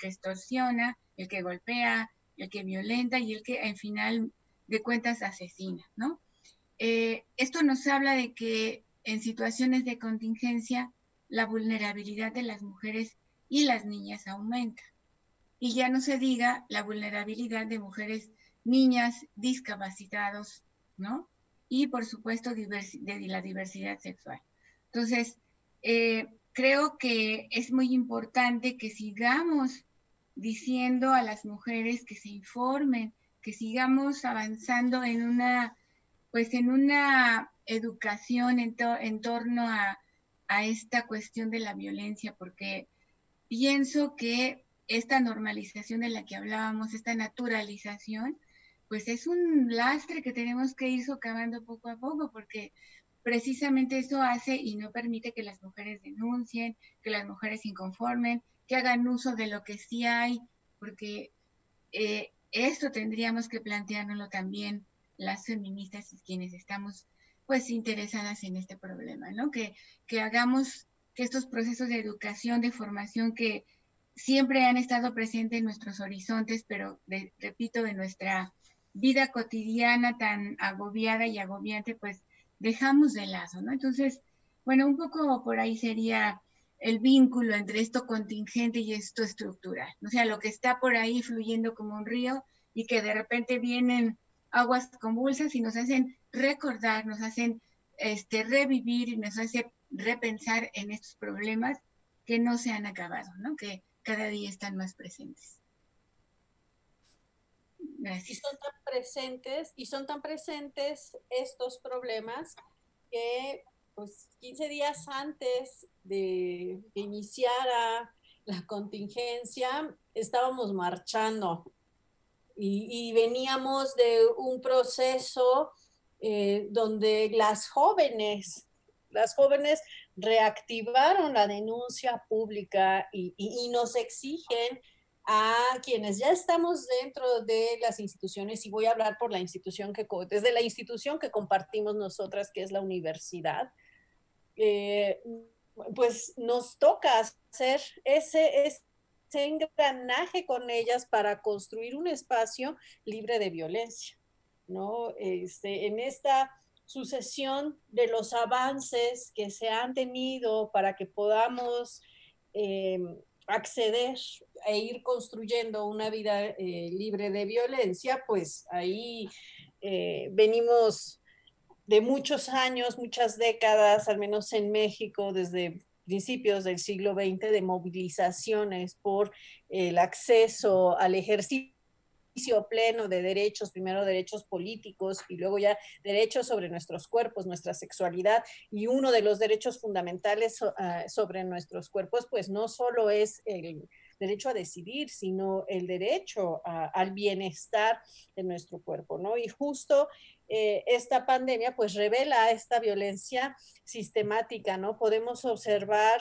extorsiona, el que golpea, el que violenta y el que al final de cuentas asesina, ¿no? Esto nos habla de que en situaciones de contingencia la vulnerabilidad de las mujeres y las niñas aumenta. Y ya no se diga la vulnerabilidad de mujeres, niñas, discapacitados, ¿no? Y por supuesto de la diversidad sexual. Entonces, creo que es muy importante que sigamos diciendo a las mujeres que se informen, que sigamos avanzando en una educación en torno a esta cuestión de la violencia, porque pienso que esta normalización de la que hablábamos, esta naturalización, pues es un lastre que tenemos que ir socavando poco a poco, porque precisamente eso hace y no permite que las mujeres denuncien, que las mujeres se inconformen, que hagan uso de lo que sí hay, porque esto tendríamos que planteárnoslo también las feministas y quienes estamos pues interesadas en este problema, ¿no? Que hagamos que estos procesos de educación, de formación que siempre han estado presentes en nuestros horizontes, pero repito, de nuestra vida cotidiana tan agobiada y agobiante, pues dejamos de lado, ¿no? Entonces, bueno, un poco por ahí sería el vínculo entre esto contingente y esto estructural. O sea, lo que está por ahí fluyendo como un río y que de repente vienen aguas convulsas y nos hacen recordar, nos hacen revivir y nos hace repensar en estos problemas que no se han acabado, ¿no? Que cada día están más presentes. Gracias. Y son tan presentes estos problemas que pues 15 días antes de que iniciara la contingencia estábamos marchando y veníamos de un proceso donde las jóvenes reactivaron la denuncia pública y nos exigen a quienes ya estamos dentro de las instituciones, y voy a hablar por la institución desde la institución que compartimos nosotras, que es la universidad, pues nos toca hacer ese engranaje con ellas para construir un espacio libre de violencia, ¿no? En esta sucesión de los avances que se han tenido para que podamos acceder e ir construyendo una vida libre de violencia, pues ahí venimos de muchos años, muchas décadas, al menos en México, desde principios del siglo XX, de movilizaciones por el acceso al ejercicio pleno de derechos, primero derechos políticos y luego ya derechos sobre nuestros cuerpos, nuestra sexualidad. Y uno de los derechos fundamentales sobre nuestros cuerpos, pues no solo es el derecho a decidir, sino el derecho al bienestar de nuestro cuerpo, ¿no? Y justo esta pandemia pues revela esta violencia sistemática, ¿no? Podemos observar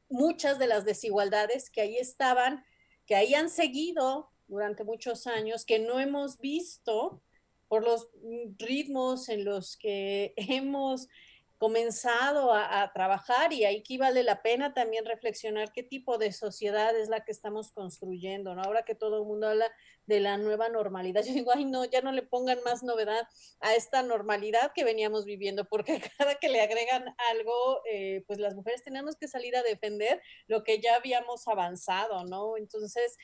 muchas de las desigualdades que ahí estaban, que ahí han seguido durante muchos años, que no hemos visto por los ritmos en los que hemos comenzado a trabajar, y ahí que vale la pena también reflexionar qué tipo de sociedad es la que estamos construyendo, ¿no? Ahora que todo el mundo habla de la nueva normalidad, yo digo, ay no, ya no le pongan más novedad a esta normalidad que veníamos viviendo, porque cada que le agregan algo, pues las mujeres tenemos que salir a defender lo que ya habíamos avanzado, ¿no? Entonces,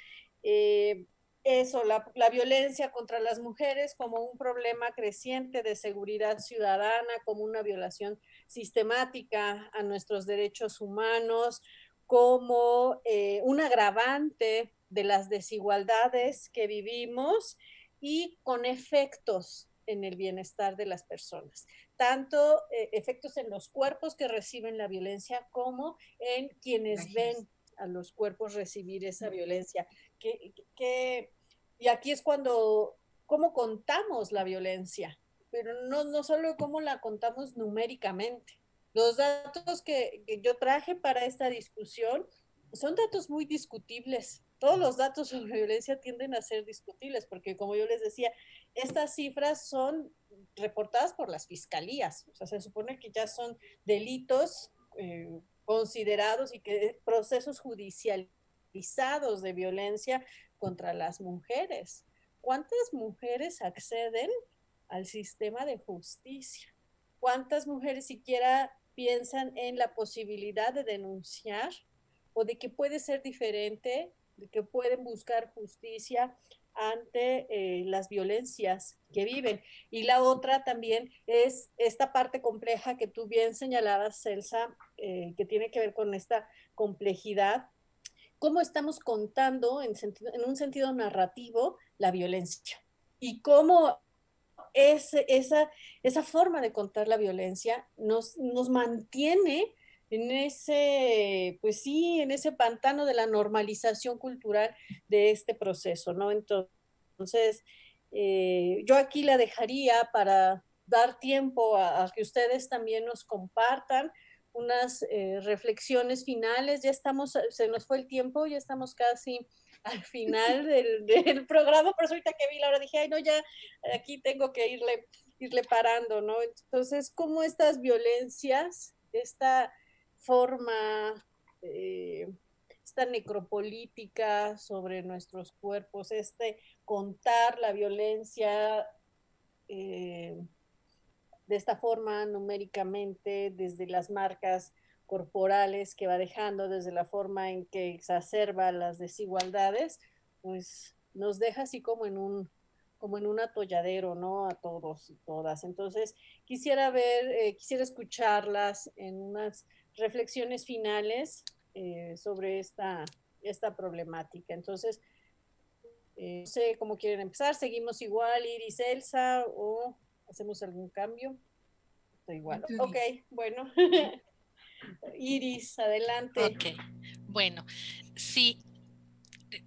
eso, la violencia contra las mujeres como un problema creciente de seguridad ciudadana, como una violación sistemática a nuestros derechos humanos, como un agravante de las desigualdades que vivimos y con efectos en el bienestar de las personas, tanto efectos en los cuerpos que reciben la violencia como en quienes Gracias. ven a los cuerpos recibir esa violencia. Y aquí es cuando, cómo contamos la violencia, pero no solo cómo la contamos numéricamente. Los datos que yo traje para esta discusión son datos muy discutibles. Todos los datos sobre violencia tienden a ser discutibles, porque como yo les decía, estas cifras son reportadas por las fiscalías, o sea, se supone que ya son delitos considerados y que procesos judicializados de violencia contra las mujeres. ¿Cuántas mujeres acceden al sistema de justicia? ¿Cuántas mujeres siquiera piensan en la posibilidad de denunciar o de que puede ser diferente, de que pueden buscar justicia ante las violencias que viven? Y la otra también es esta parte compleja que tú bien señalabas, Celsa, que tiene que ver con esta complejidad, cómo estamos contando en un sentido narrativo la violencia y cómo esa forma de contar la violencia nos mantiene en ese, pues sí, en ese pantano de la normalización cultural de este proceso, ¿no? Entonces, yo aquí la dejaría para dar tiempo a que ustedes también nos compartan unas reflexiones finales. Ya estamos, se nos fue el tiempo, ya estamos casi al final del programa, por eso ahorita que vi la hora dije, ay, no, ya aquí tengo que irle parando, ¿no? Entonces, ¿cómo estas violencias, esta forma, esta necropolítica sobre nuestros cuerpos, este contar la violencia de esta forma numéricamente, desde las marcas corporales que va dejando, desde la forma en que exacerba las desigualdades, pues nos deja así como en un atolladero, ¿no? A todos y todas. Entonces, quisiera escucharlas en unas reflexiones finales sobre esta problemática. Entonces, no sé cómo quieren empezar. ¿Seguimos igual, Iris, Elsa, o hacemos algún cambio? Estoy igual. Ok, bueno. Iris, adelante. Ok, bueno, sí,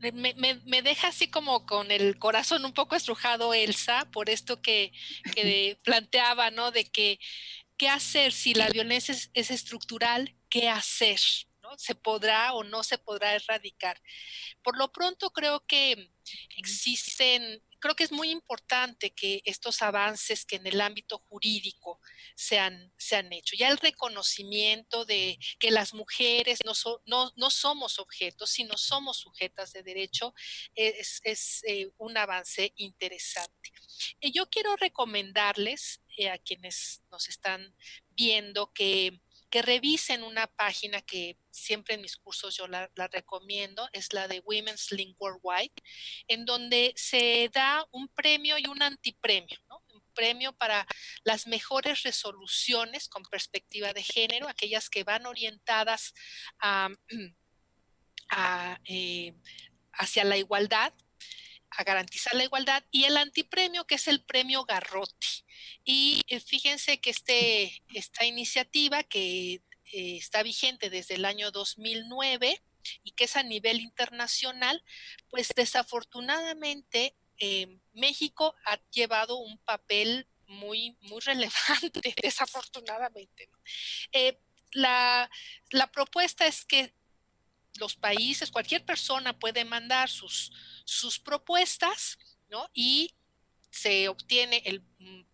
me deja así como con el corazón un poco estrujado Elsa por esto que planteaba, ¿no? De que qué hacer si la violencia es estructural, qué hacer, ¿no? ¿Se podrá o no se podrá erradicar? Por lo pronto creo que es muy importante que estos avances que en el ámbito jurídico se han hecho. Ya el reconocimiento de que las mujeres no somos objetos, sino somos sujetas de derecho, es un avance interesante. Yo quiero recomendarles a quienes nos están viendo que revisen una página que siempre en mis cursos yo la recomiendo, es la de Women's Link Worldwide, en donde se da un premio y un antipremio, ¿no? Un premio para las mejores resoluciones con perspectiva de género, aquellas que van orientadas a, a hacia la igualdad, a garantizar la igualdad, y el antipremio, que es el premio Garrotti. Y fíjense que esta iniciativa que está vigente desde el año 2009 y que es a nivel internacional, pues desafortunadamente México ha llevado un papel muy relevante, desafortunadamente, ¿no? Eh, la, la propuesta es que los países, cualquier persona puede mandar sus propuestas, ¿no? Y se obtiene el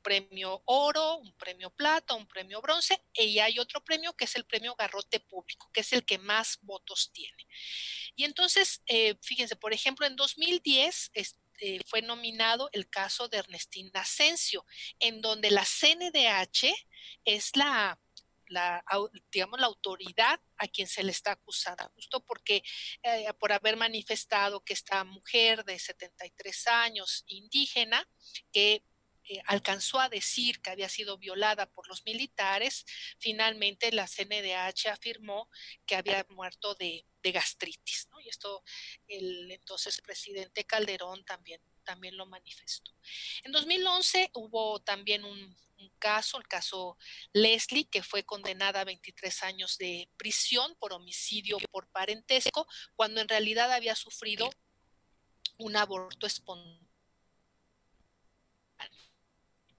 premio oro, un premio plata, un premio bronce, y hay otro premio que es el premio Garrote Público, que es el que más votos tiene. Y entonces, fíjense, por ejemplo, en 2010 fue nominado el caso de Ernestina Asensio, en donde la CNDH es digamos, la autoridad a quien se le está acusando, justo porque por haber manifestado que esta mujer de 73 años, indígena, que alcanzó a decir que había sido violada por los militares, finalmente la CNDH afirmó que había muerto de gastritis, ¿no? Y esto el entonces presidente Calderón también lo manifestó. En 2011 hubo también un caso, el caso Leslie, que fue condenada a 23 años de prisión por homicidio por parentesco, cuando en realidad había sufrido un aborto espontáneo.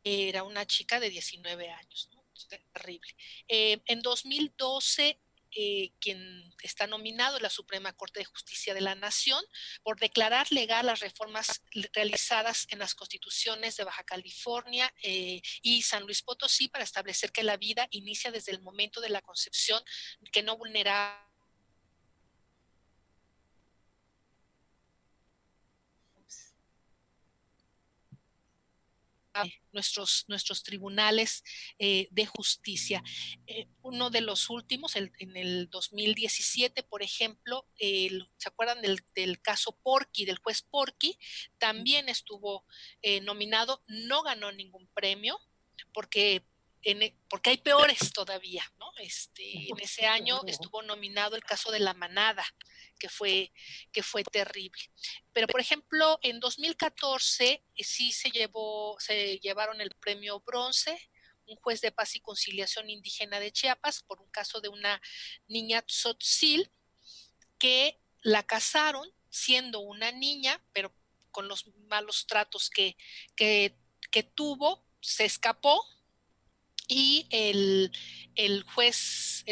Era una chica de 19 años, ¿no? Terrible. En 2012, quien está nominado es la Suprema Corte de Justicia de la Nación por declarar legal las reformas realizadas en las constituciones de Baja California y San Luis Potosí para establecer que la vida inicia desde el momento de la concepción, que no vulnera nuestros tribunales de justicia. Uno de los últimos, en el 2017, por ejemplo, ¿se acuerdan del caso Porky, del juez Porky? También estuvo nominado, no ganó ningún premio, porque hay peores todavía, ¿no? En ese año estuvo nominado el caso de La Manada, que fue terrible. Pero, por ejemplo, en 2014 sí se llevaron el premio bronce, un juez de paz y conciliación indígena de Chiapas, por un caso de una niña tzotzil que la casaron siendo una niña, pero con los malos tratos que tuvo, se escapó. Y el juez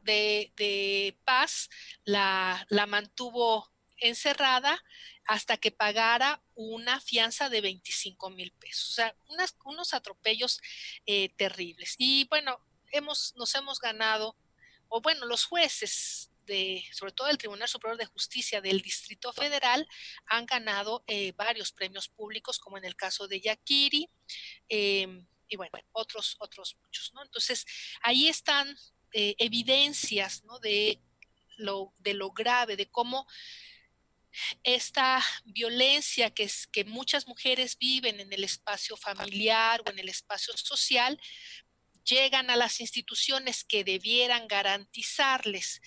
de paz la mantuvo encerrada hasta que pagara una fianza de 25,000 pesos. O sea, unos atropellos terribles. Y bueno, nos hemos ganado, o bueno, los jueces, sobre todo del Tribunal Superior de Justicia del Distrito Federal, han ganado varios premios públicos, como en el caso de Yaquiri, y bueno, otros muchos, ¿no? Entonces, ahí están evidencias, ¿no? de lo grave, de cómo esta violencia que muchas mujeres viven en el espacio familiar o en el espacio social, llegan a las instituciones que debieran garantizarles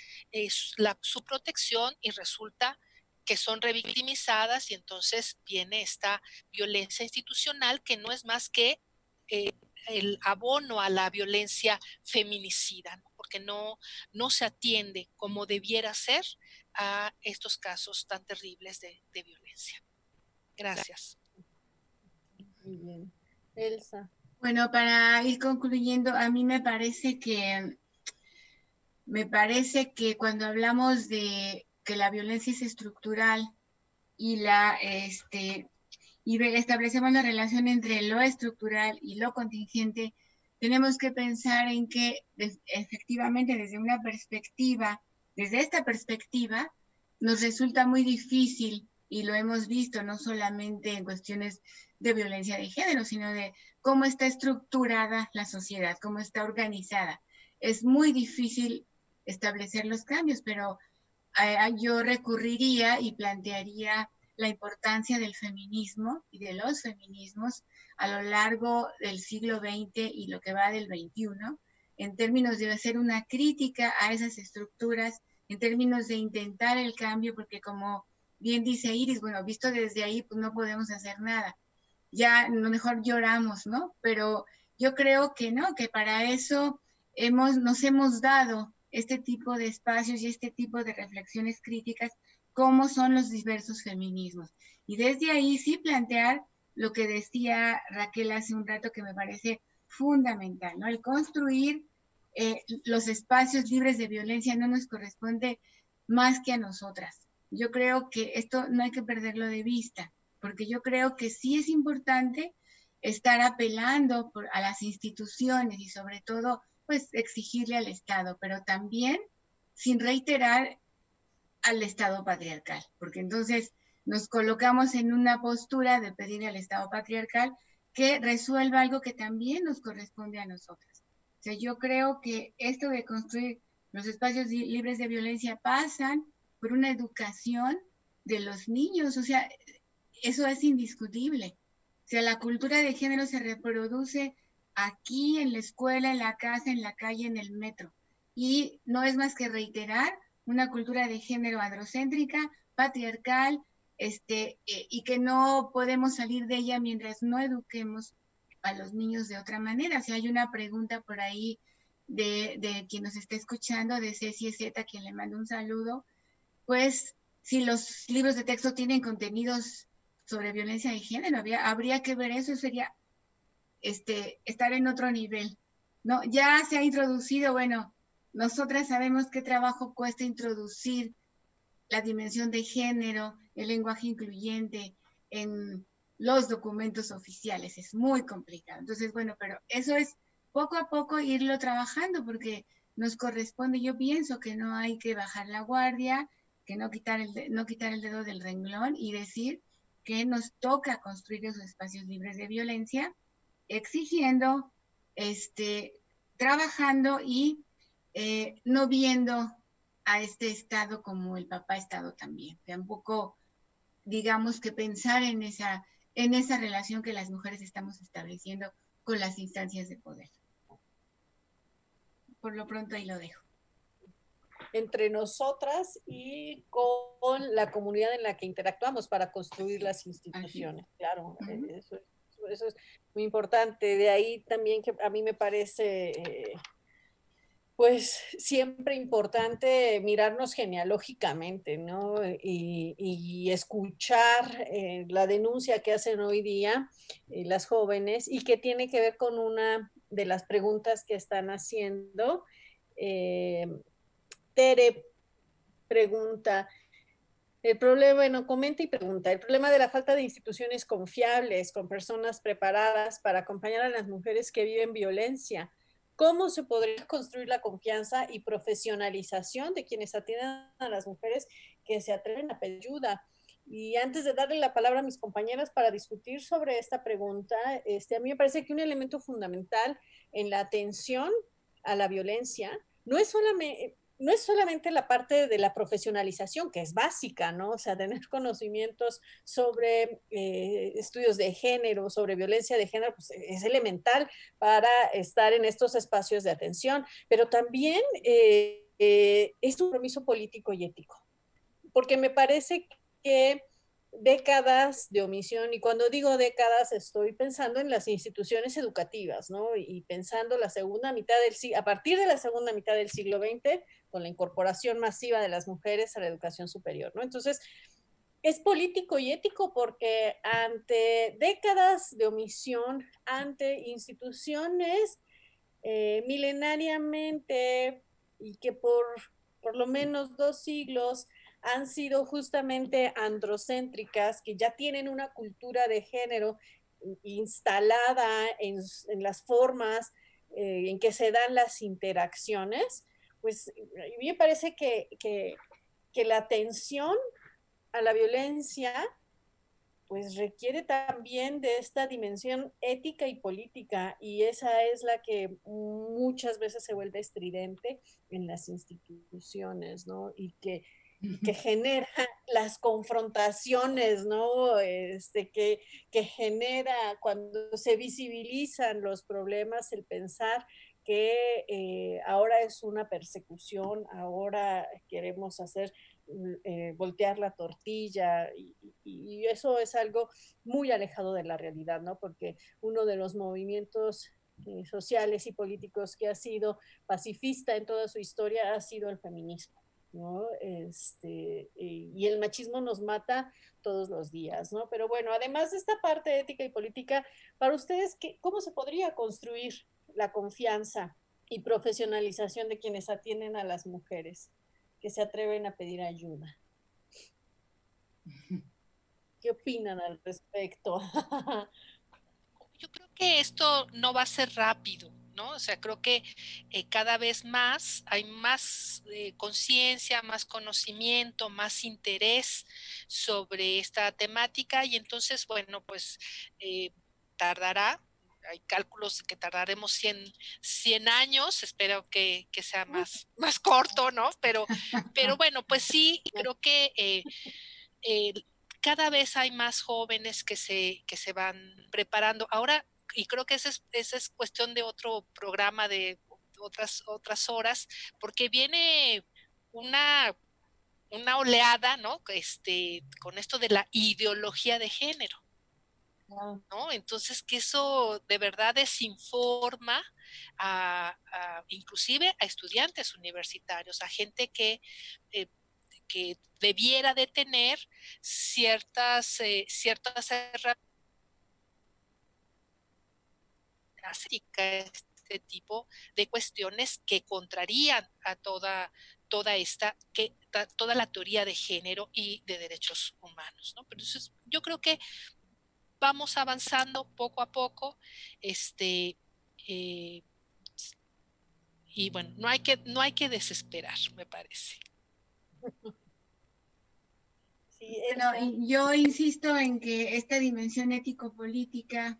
su protección y resulta que son revictimizadas, y entonces viene esta violencia institucional que no es más que el abono a la violencia feminicida, ¿no? Porque no se atiende como debiera ser a estos casos tan terribles de violencia. Gracias. Muy bien. Elsa. Bueno, para ir concluyendo, a mí me parece que cuando hablamos de que la violencia es estructural y y establecemos la relación entre lo estructural y lo contingente, tenemos que pensar en que efectivamente desde esta perspectiva, nos resulta muy difícil, y lo hemos visto no solamente en cuestiones de violencia de género, sino de cómo está estructurada la sociedad, cómo está organizada. Es muy difícil establecer los cambios, pero yo recurriría y plantearía la importancia del feminismo y de los feminismos a lo largo del siglo XX y lo que va del XXI, en términos de hacer una crítica a esas estructuras, en términos de intentar el cambio, porque como bien dice Iris, bueno, visto desde ahí, pues no podemos hacer nada. Ya a lo mejor lloramos, ¿no? Pero yo creo que no, que para eso nos hemos dado este tipo de espacios y este tipo de reflexiones críticas, como son los diversos feminismos. Y desde ahí sí plantear lo que decía Raquel hace un rato, que me parece fundamental, ¿no? El construir los espacios libres de violencia no nos corresponde más que a nosotras. Yo creo que esto no hay que perderlo de vista, porque yo creo que sí es importante estar apelando a las instituciones y sobre todo, pues, exigirle al Estado, pero también sin reiterar al Estado patriarcal, porque entonces nos colocamos en una postura de pedirle al Estado patriarcal que resuelva algo que también nos corresponde a nosotras. sea, yo creo que esto de construir los espacios libres de violencia pasan por una educación de los niños, o sea, eso es indiscutible. O sea, la cultura de género se reproduce aquí, en la escuela, en la casa, en la calle, en el metro. Y no es más que reiterar una cultura de género androcéntrica, patriarcal, y que no podemos salir de ella mientras no eduquemos a los niños de otra manera. Si hay una pregunta por ahí de quien nos está escuchando, de Ceci Z, a quien le mando un saludo, pues si los libros de texto tienen contenidos sobre violencia de género, habría que ver eso, sería estar en otro nivel. No, ya se ha introducido, bueno, nosotras sabemos qué trabajo cuesta introducir la dimensión de género, el lenguaje incluyente en los documentos oficiales, es muy complicado. Entonces, bueno, pero eso es poco a poco irlo trabajando porque nos corresponde, yo pienso que no hay que bajar la guardia, que no quitar el dedo del renglón y decir que nos toca construir esos espacios libres de violencia, exigiendo, trabajando y no viendo a este Estado como el papá Estado también. Tampoco, digamos, que pensar en esa relación que las mujeres estamos estableciendo con las instancias de poder. Por lo pronto ahí lo dejo. Entre nosotras y con la comunidad en la que interactuamos para construir las instituciones. Claro, eso es muy importante. De ahí también que a mí me parece pues siempre importante mirarnos genealógicamente, ¿no? Y escuchar la denuncia que hacen hoy día las jóvenes y que tiene que ver con una de las preguntas que están haciendo. Tere pregunta, el problema, bueno, comenta y pregunta, el problema de la falta de instituciones confiables, con personas preparadas para acompañar a las mujeres que viven violencia. ¿Cómo se podría construir la confianza y profesionalización de quienes atienden a las mujeres que se atreven a pedir ayuda? Y antes de darle la palabra a mis compañeras para discutir sobre esta pregunta, a mí me parece que un elemento fundamental en la atención a la violencia no es solamente la parte de la profesionalización, que es básica, ¿no? O sea, tener conocimientos sobre estudios de género, sobre violencia de género, pues es elemental para estar en estos espacios de atención, pero también es un compromiso político y ético, porque me parece que décadas de omisión, y cuando digo décadas estoy pensando en las instituciones educativas, ¿no? Y pensando la segunda mitad del siglo, a partir de la segunda mitad del siglo XX, con la incorporación masiva de las mujeres a la educación superior, ¿no? Entonces, es político y ético porque ante décadas de omisión, ante instituciones milenariamente y que por lo menos 2 siglos han sido justamente androcéntricas, que ya tienen una cultura de género instalada en las formas en que se dan las interacciones, pues a mí me parece que la atención a la violencia pues requiere también de esta dimensión ética y política, y esa es la que muchas veces se vuelve estridente en las instituciones, ¿no? Y que genera las confrontaciones, ¿no? Que genera cuando se visibilizan los problemas, el pensar que ahora es una persecución, ahora queremos hacer voltear la tortilla y eso es algo muy alejado de la realidad, ¿no? Porque uno de los movimientos sociales y políticos que ha sido pacifista en toda su historia ha sido el feminismo, ¿no? Y el machismo nos mata todos los días, ¿no? Pero bueno, además de esta parte ética y política, para ustedes, ¿cómo se podría construir la confianza y profesionalización de quienes atienden a las mujeres que se atreven a pedir ayuda? ¿Qué opinan al respecto? Yo creo que esto no va a ser rápido, ¿no? O sea, creo que cada vez más hay más conciencia, más conocimiento, más interés sobre esta temática y entonces, bueno, pues tardará. hay cálculos que tardaremos 100 años, espero que sea más corto, ¿no? Pero bueno, pues sí, creo que cada vez hay más jóvenes que se van preparando. Ahora, y creo que esa es cuestión de otro programa, de otras horas, porque viene una oleada, ¿no? Con esto de la ideología de género, ¿no? Entonces, que eso de verdad desinforma inclusive a estudiantes universitarios, a gente que debiera de tener ciertas herramientas, este tipo de cuestiones que contrarían a toda la teoría de género y de derechos humanos, ¿no? Pero entonces, yo creo que vamos avanzando poco a poco, eh, y bueno, no hay que desesperar, me parece. Sí, bueno, yo insisto en que esta dimensión ético-política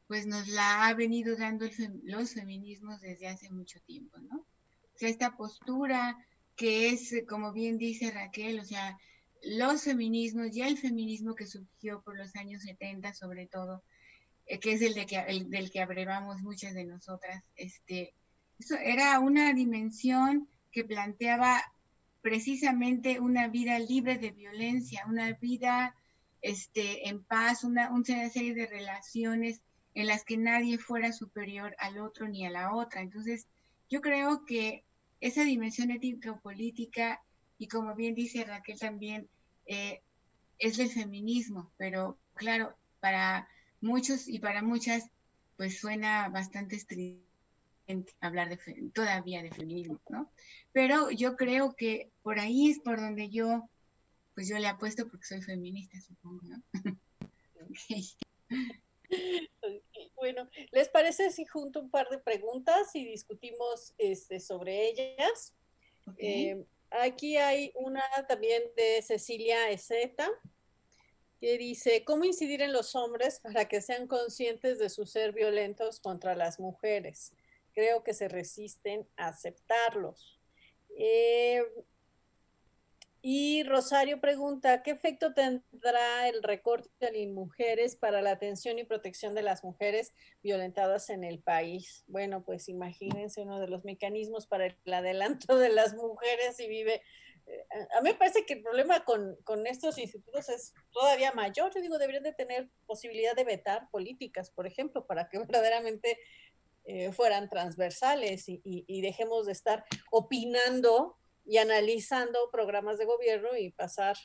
pues nos la ha venido dando los feminismos desde hace mucho tiempo, ¿no? O sea, esta postura que es, como bien dice Raquel, o sea, los feminismos, ya el feminismo que surgió por los años 70 sobre todo, que es del que abrevamos muchas de nosotras, eso era una dimensión que planteaba precisamente una vida libre de violencia, una vida en paz, una serie de relaciones en las que nadie fuera superior al otro ni a la otra. Entonces, yo creo que esa dimensión ético-política, y como bien dice Raquel también, es del feminismo, pero claro, para muchos y para muchas, pues suena bastante estridente hablar todavía de feminismo, ¿no? Pero yo creo que por ahí es por donde pues yo le apuesto porque soy feminista, supongo, ¿no? Okay. Bueno, ¿les parece si junto un par de preguntas y discutimos sobre ellas? Okay. Aquí hay una también de Cecilia Ezeta, que dice, ¿cómo incidir en los hombres para que sean conscientes de su ser violentos contra las mujeres? Creo que se resisten a aceptarlos. Y Rosario pregunta, ¿qué efecto tendrá el recorte de mujeres para la atención y protección de las mujeres violentadas en el país? Bueno, pues imagínense uno de los mecanismos para el adelanto de las mujeres y vive... A mí me parece que el problema con estos institutos es todavía mayor. Yo digo, deberían de tener posibilidad de vetar políticas, por ejemplo, para que verdaderamente fueran transversales y dejemos de estar opinando y analizando programas de gobierno y pasar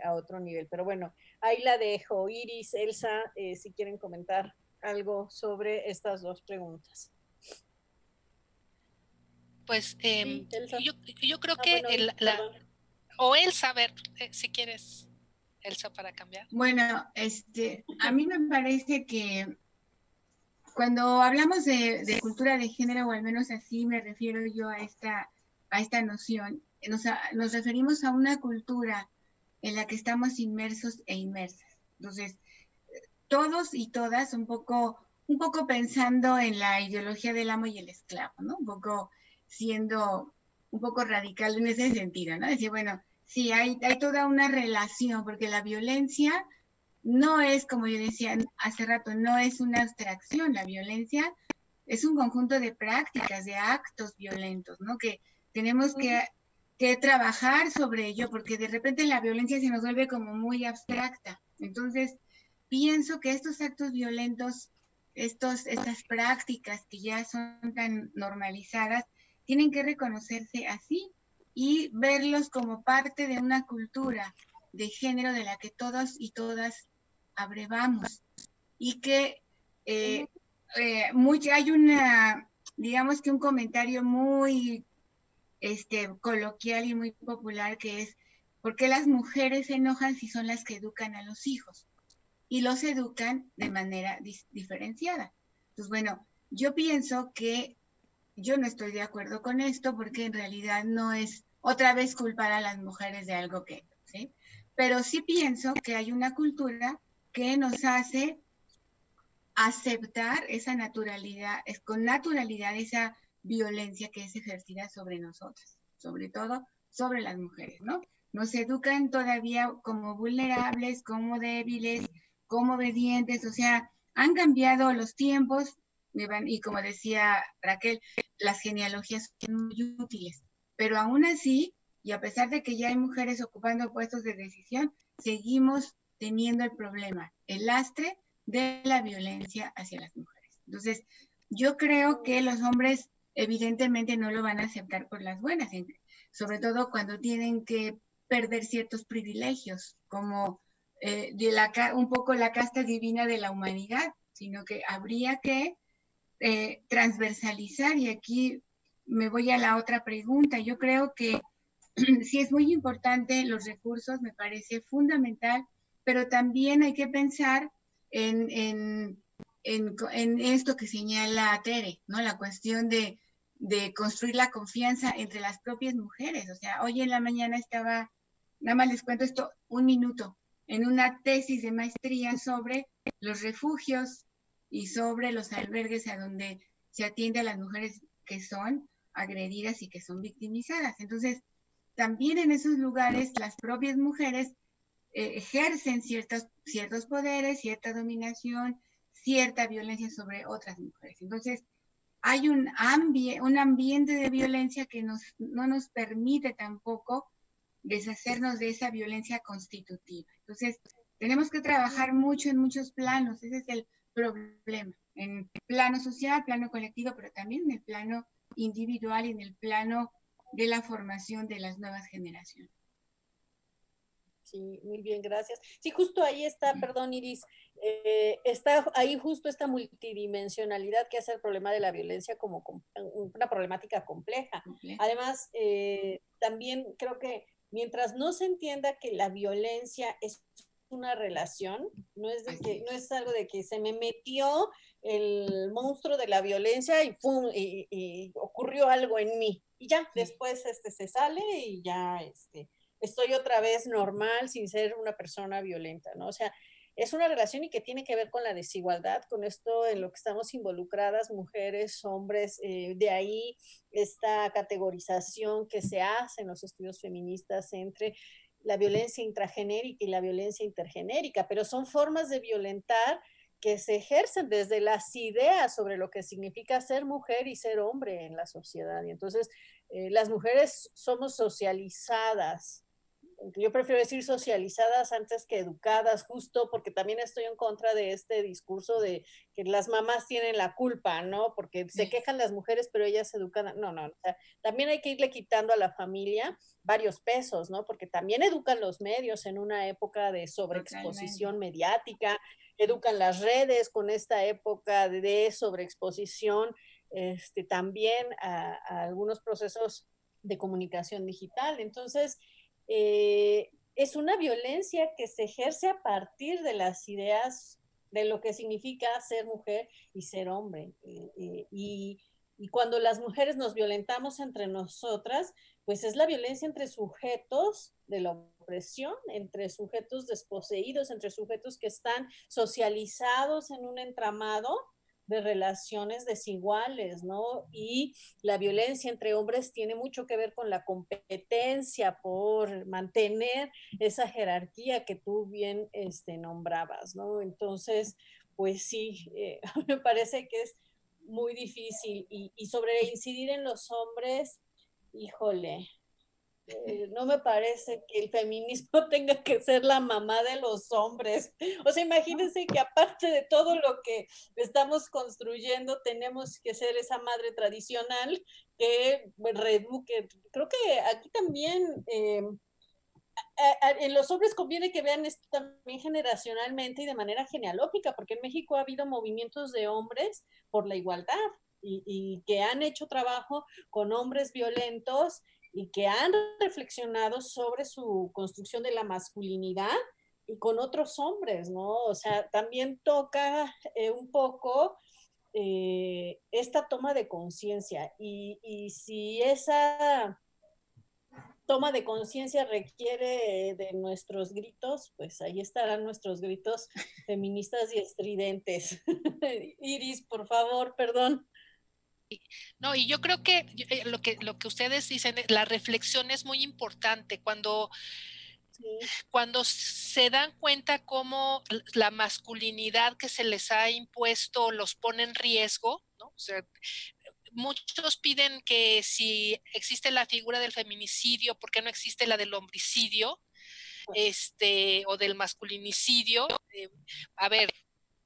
a otro nivel. Pero bueno, ahí la dejo. Iris, Elsa, si quieren comentar algo sobre estas dos preguntas. Pues sí, yo creo que bueno, o Elsa, a ver, si quieres, Elsa, para cambiar. Bueno, a mí me parece que cuando hablamos de cultura de género, o al menos así me refiero yo a esta noción, nos referimos a una cultura en la que estamos inmersos e inmersas. Entonces, todos y todas un poco pensando en la ideología del amo y el esclavo, ¿no? Un poco siendo un poco radical en ese sentido, ¿no? Decir, bueno, sí, hay toda una relación, porque la violencia no es, como yo decía hace rato, no es una abstracción. La violencia es un conjunto de prácticas, de actos violentos, ¿no? Que tenemos que trabajar sobre ello, porque de repente la violencia se nos vuelve como muy abstracta. Entonces, pienso que estos actos violentos, estas prácticas que ya son tan normalizadas, tienen que reconocerse así y verlos como parte de una cultura de género de la que todos y todas abrevamos, y que hay digamos que un comentario muy coloquial y muy popular, que es: ¿por qué las mujeres se enojan si son las que educan a los hijos? Y los educan de manera diferenciada. Entonces, bueno, yo pienso que yo no estoy de acuerdo con esto, porque en realidad no es otra vez culpar a las mujeres de algo que, ¿sí? Pero sí pienso que hay una cultura que nos hace aceptar esa naturalidad, con naturalidad esa violencia que es ejercida sobre nosotras, sobre todo sobre las mujeres, ¿no? Nos educan todavía como vulnerables, como débiles, como obedientes, o sea, han cambiado los tiempos y como decía Raquel, las genealogías son muy útiles, pero aún así, y a pesar de que ya hay mujeres ocupando puestos de decisión, seguimos teniendo el problema, el lastre de la violencia hacia las mujeres. Entonces, yo creo que los hombres evidentemente no lo van a aceptar por las buenas, sobre todo cuando tienen que perder ciertos privilegios, como un poco la casta divina de la humanidad, sino que habría que transversalizar, y aquí me voy a la otra pregunta. Yo creo que sí es muy importante los recursos, me parece fundamental, pero también hay que pensar en esto que señala Tere, ¿no? La cuestión de construir la confianza entre las propias mujeres. O sea, hoy en la mañana estaba, nada más les cuento esto, un minuto, en una tesis de maestría sobre los refugios y sobre los albergues a donde se atiende a las mujeres que son agredidas y que son victimizadas. Entonces, también en esos lugares las propias mujeres ejercen ciertos poderes, cierta dominación, cierta violencia sobre otras mujeres. Entonces, hay un ambiente de violencia que no nos permite tampoco deshacernos de esa violencia constitutiva. Entonces, tenemos que trabajar mucho en muchos planos, ese es el problema, en el plano social, plano colectivo, pero también en el plano individual y en el plano de la formación de las nuevas generaciones. Sí, muy bien, gracias. Sí, justo ahí está, perdón, Iris, está ahí justo esta multidimensionalidad que hace el problema de la violencia como una problemática compleja. Además, también creo que mientras no se entienda que la violencia es una relación, no es algo de que se me metió el monstruo de la violencia y ¡pum! Y ocurrió algo en mí. Y ya, después se sale y ya estoy otra vez normal sin ser una persona violenta, ¿no? O sea, es una relación y que tiene que ver con la desigualdad, con esto en lo que estamos involucradas, mujeres, hombres, de ahí esta categorización que se hace en los estudios feministas entre la violencia intragenérica y la violencia intergenérica, pero son formas de violentar que se ejercen desde las ideas sobre lo que significa ser mujer y ser hombre en la sociedad. Y entonces las mujeres somos socializadas. Yo prefiero decir socializadas antes que educadas, justo porque también estoy en contra de este discurso de que las mamás tienen la culpa, ¿no? Porque se quejan las mujeres, pero ellas se educan. No, no, o sea, también hay que irle quitando a la familia varios pesos, ¿no? Porque también educan los medios en una época de sobreexposición mediática, educan las redes con esta época de sobreexposición, también a algunos procesos de comunicación digital. Entonces, es una violencia que se ejerce a partir de las ideas de lo que significa ser mujer y ser hombre. Y cuando las mujeres nos violentamos entre nosotras, pues es la violencia entre sujetos de la opresión, entre sujetos desposeídos, entre sujetos que están socializados en un entramado de relaciones desiguales, ¿no? Y la violencia entre hombres tiene mucho que ver con la competencia por mantener esa jerarquía que tú bien nombrabas, ¿no? Entonces, pues sí, me parece que es muy difícil. Y sobre incidir en los hombres, híjole, no me parece que el feminismo tenga que ser la mamá de los hombres. O sea, imagínense que aparte de todo lo que estamos construyendo, tenemos que ser esa madre tradicional que reeduque. Creo que aquí también en los hombres conviene que vean esto también generacionalmente y de manera genealógica, porque en México ha habido movimientos de hombres por la igualdad y que han hecho trabajo con hombres violentos y que han reflexionado sobre su construcción de la masculinidad y con otros hombres, ¿no? O sea, también toca un poco esta toma de conciencia y si esa toma de conciencia requiere de nuestros gritos, pues ahí estarán nuestros gritos feministas y estridentes. Iris, por favor, perdón. No, y yo creo que lo que ustedes dicen, la reflexión es muy importante Sí. cuando se dan cuenta cómo la masculinidad que se les ha impuesto los pone en riesgo, ¿no? O sea, muchos piden que si existe la figura del feminicidio, ¿por qué no existe la del homicidio? O del masculinicidio. A ver,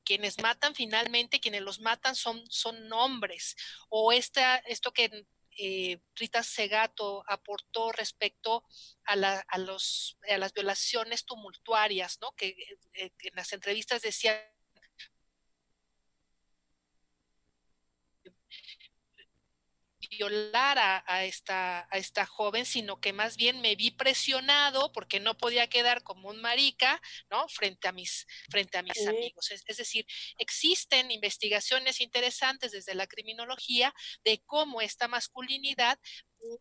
quienes matan finalmente, quienes los matan son hombres. O esto que Rita Segato aportó respecto a las violaciones tumultuarias, ¿no? Que en las entrevistas decía violar a esta joven, sino que más bien me vi presionado porque no podía quedar como un marica, ¿no? Frente a mis amigos. Es decir, existen investigaciones interesantes desde la criminología de cómo esta masculinidad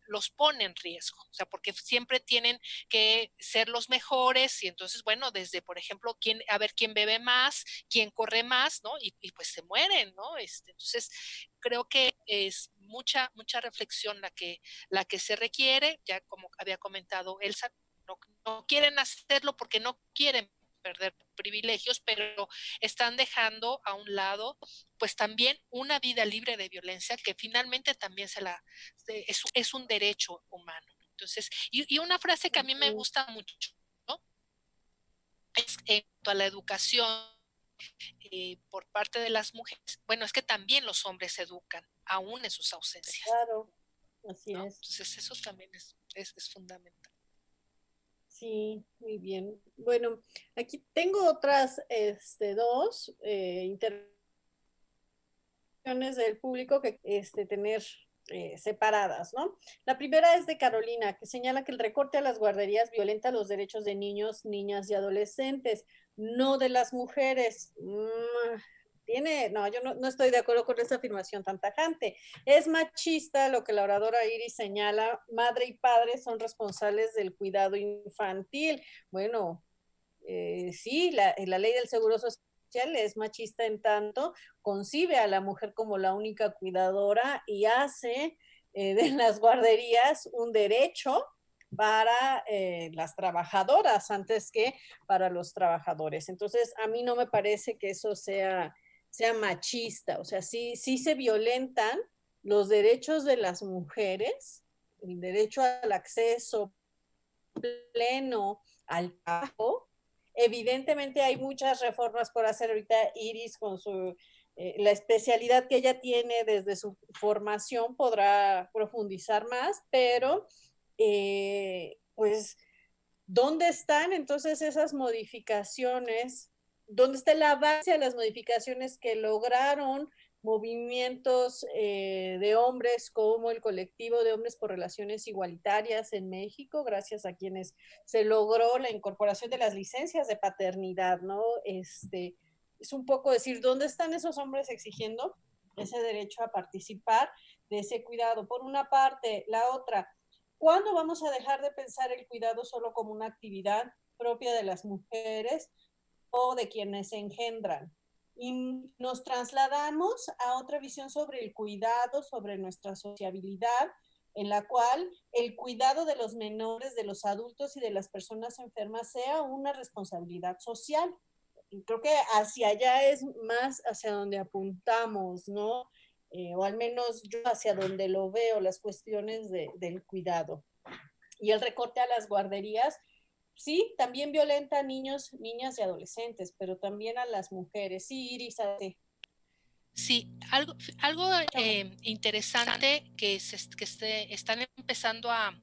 los pone en riesgo, o sea, porque siempre tienen que ser los mejores y entonces, bueno, desde, por ejemplo, a ver quién bebe más, quién corre más, ¿no? Y pues se mueren, ¿no? Entonces, creo que es mucha reflexión la que se requiere, ya como había comentado Elsa, no quieren hacerlo porque no quieren perder privilegios, pero están dejando a un lado pues también una vida libre de violencia que finalmente también es un derecho humano. Entonces, y una frase que a mí me gusta mucho, ¿no? Es en cuanto a la educación por parte de las mujeres, bueno, es que también los hombres se educan, aún en sus ausencias. Claro, así ¿no? es. Entonces, eso también es fundamental. Sí, muy bien. Bueno, aquí tengo otras dos intervenciones del público que tener separadas, ¿no? La primera es de Carolina, que señala que el recorte a las guarderías violenta los derechos de niños, niñas y adolescentes, no de las mujeres. No, yo no estoy de acuerdo con esa afirmación tan tajante. Es machista lo que la oradora Iris señala, madre y padre son responsables del cuidado infantil. Bueno, sí, la ley del seguro social es machista en tanto concibe a la mujer como la única cuidadora y hace de las guarderías un derecho para las trabajadoras antes que para los trabajadores. Entonces, a mí no me parece que eso sea machista, o sea, sí se violentan los derechos de las mujeres, el derecho al acceso pleno al trabajo. Evidentemente hay muchas reformas por hacer ahorita. Iris con la especialidad que ella tiene desde su formación podrá profundizar más, pero pues, ¿dónde están entonces esas modificaciones? ¿Dónde está la base a las modificaciones que lograron movimientos de hombres como el colectivo de hombres por relaciones igualitarias en México, gracias a quienes se logró la incorporación de las licencias de paternidad, ¿no? Es un poco decir, ¿dónde están esos hombres exigiendo ese derecho a participar de ese cuidado? Por una parte, la otra, ¿cuándo vamos a dejar de pensar el cuidado solo como una actividad propia de las mujeres o de quienes engendran? Y nos trasladamos a otra visión sobre el cuidado, sobre nuestra sociabilidad, en la cual el cuidado de los menores, de los adultos y de las personas enfermas sea una responsabilidad social. Y creo que hacia allá es más hacia donde apuntamos, ¿no? O al menos yo hacia donde lo veo, las cuestiones del cuidado. Y el recorte a las guarderías, sí, también violenta a niños, niñas y adolescentes, pero también a las mujeres. Sí, Iris. Sí, algo interesante que están empezando a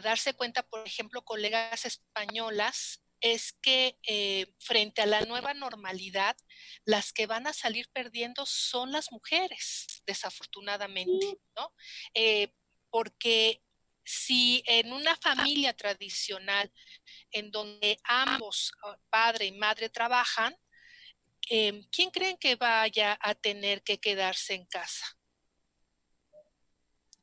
darse cuenta, por ejemplo, colegas españolas, es que frente a la nueva normalidad, las que van a salir perdiendo son las mujeres, desafortunadamente, ¿no? Porque si en una familia tradicional, en donde ambos, padre y madre, trabajan, ¿quién creen que vaya a tener que quedarse en casa?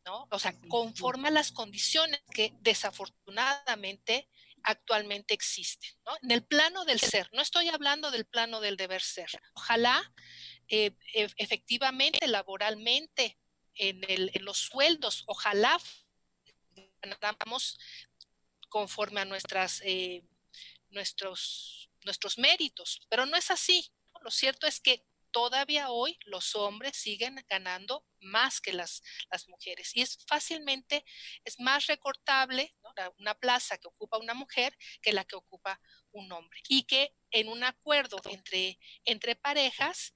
¿no? O sea, conforma las condiciones que desafortunadamente actualmente existen, ¿no? En el plano del ser, no estoy hablando del plano del deber ser. Ojalá efectivamente, laboralmente, en los sueldos, ojalá ganáramos conforme a nuestros méritos, pero no es así, ¿no? Lo cierto es que todavía hoy los hombres siguen ganando más que las mujeres y es más recortable, ¿no? Una plaza que ocupa una mujer que la que ocupa un hombre y que en un acuerdo entre parejas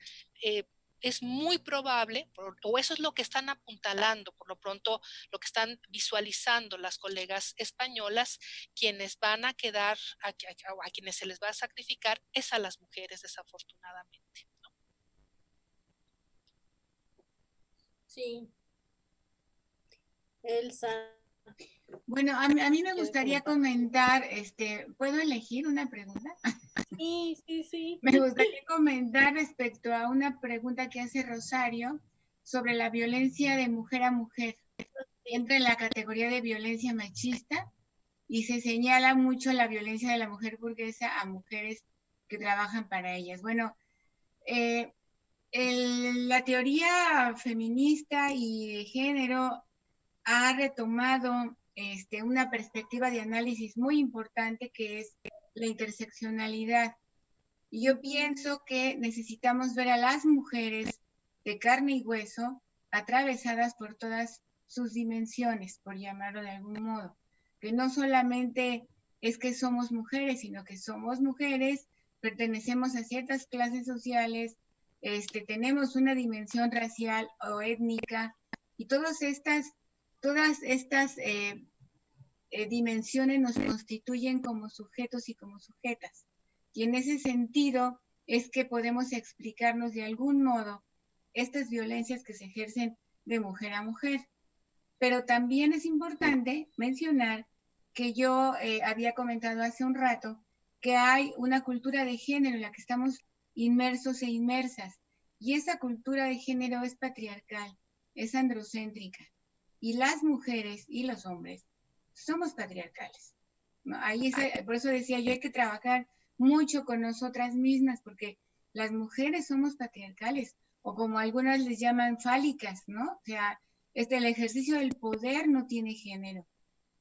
es muy probable, o eso es lo que están apuntalando, por lo pronto lo que están visualizando las colegas españolas, quienes van a quedar, a quienes se les va a sacrificar, es a las mujeres, desafortunadamente. Sí, Elsa. Bueno, a mí me gustaría comentar, ¿puedo elegir una pregunta? Sí, sí, sí. Me gustaría comentar respecto a una pregunta que hace Rosario sobre la violencia de mujer a mujer. Entra en la categoría de violencia machista y se señala mucho la violencia de la mujer burguesa a mujeres que trabajan para ellas. Bueno, la teoría feminista y de género ha retomado una perspectiva de análisis muy importante que es la interseccionalidad. Y yo pienso que necesitamos ver a las mujeres de carne y hueso atravesadas por todas sus dimensiones, por llamarlo de algún modo, que no solamente es que somos mujeres, sino que somos mujeres, pertenecemos a ciertas clases sociales, tenemos una dimensión racial o étnica, y todas estas dimensiones nos constituyen como sujetos y como sujetas. Y en ese sentido es que podemos explicarnos de algún modo estas violencias que se ejercen de mujer a mujer. Pero también es importante mencionar que yo había comentado hace un rato que hay una cultura de género en la que estamos inmersos e inmersas. Y esa cultura de género es patriarcal, es androcéntrica. Y las mujeres y los hombres somos patriarcales. ¿No? Por eso decía yo, hay que trabajar mucho con nosotras mismas, porque las mujeres somos patriarcales, o como algunas les llaman fálicas, ¿no? O sea, el ejercicio del poder no tiene género.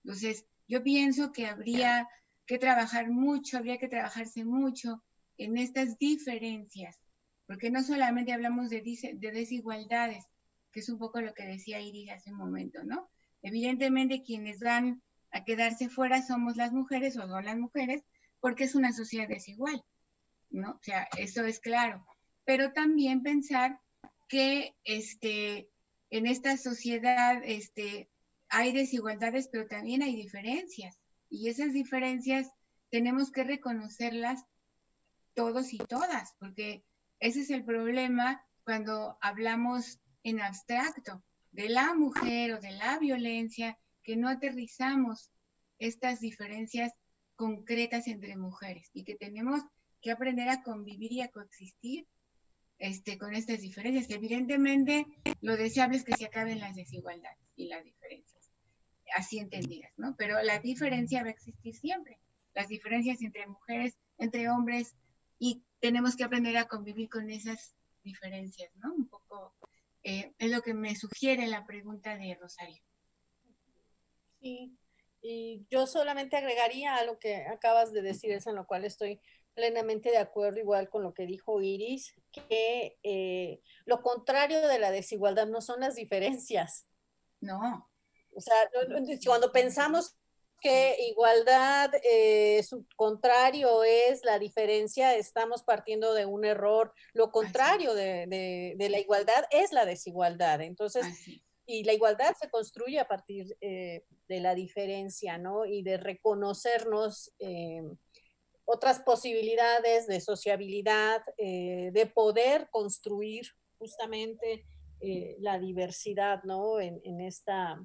Entonces, yo pienso que habría que trabajar mucho, habría que trabajarse mucho en estas diferencias, porque no solamente hablamos de desigualdades, que es un poco lo que decía Iris hace un momento, ¿no? Evidentemente quienes van a quedarse fuera somos las mujeres o son las mujeres, porque es una sociedad desigual, ¿no? O sea, eso es claro. Pero también pensar que en esta sociedad hay desigualdades, pero también hay diferencias. Y esas diferencias tenemos que reconocerlas todos y todas, porque ese es el problema cuando hablamos en abstracto de la mujer o de la violencia, que no aterrizamos estas diferencias concretas entre mujeres y que tenemos que aprender a convivir y a coexistir con estas diferencias. Evidentemente, lo deseable es que se acaben las desigualdades y las diferencias, así entendidas, ¿no? Pero la diferencia va a existir siempre, las diferencias entre mujeres, entre hombres, y tenemos que aprender a convivir con esas diferencias, ¿no? Un poco es lo que me sugiere la pregunta de Rosario. Sí, y yo solamente agregaría a lo que acabas de decir, es en lo cual estoy plenamente de acuerdo, igual con lo que dijo Iris, que lo contrario de la desigualdad no son las diferencias. No. O sea, cuando pensamos que igualdad, su contrario es la diferencia, estamos partiendo de un error. Lo contrario de la igualdad es la desigualdad. Entonces, y la igualdad se construye a partir de la diferencia, ¿no? Y de reconocernos otras posibilidades de sociabilidad, de poder construir justamente la diversidad, ¿no? En esta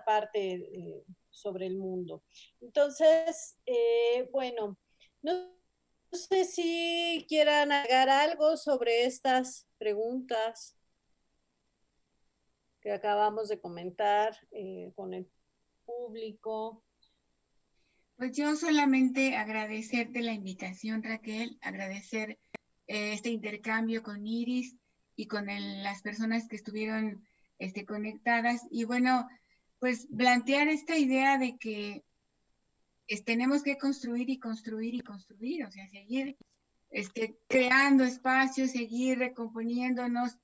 parte sobre el mundo. Entonces, bueno, no sé si quieran agregar algo sobre estas preguntas que acabamos de comentar con el público. Pues yo solamente agradecerte la invitación, Raquel, agradecer este intercambio con Iris y con las personas que estuvieron conectadas. Y bueno, pues plantear esta idea de que tenemos que construir y construir y construir, o sea, seguir creando espacios, seguir recomponiéndonos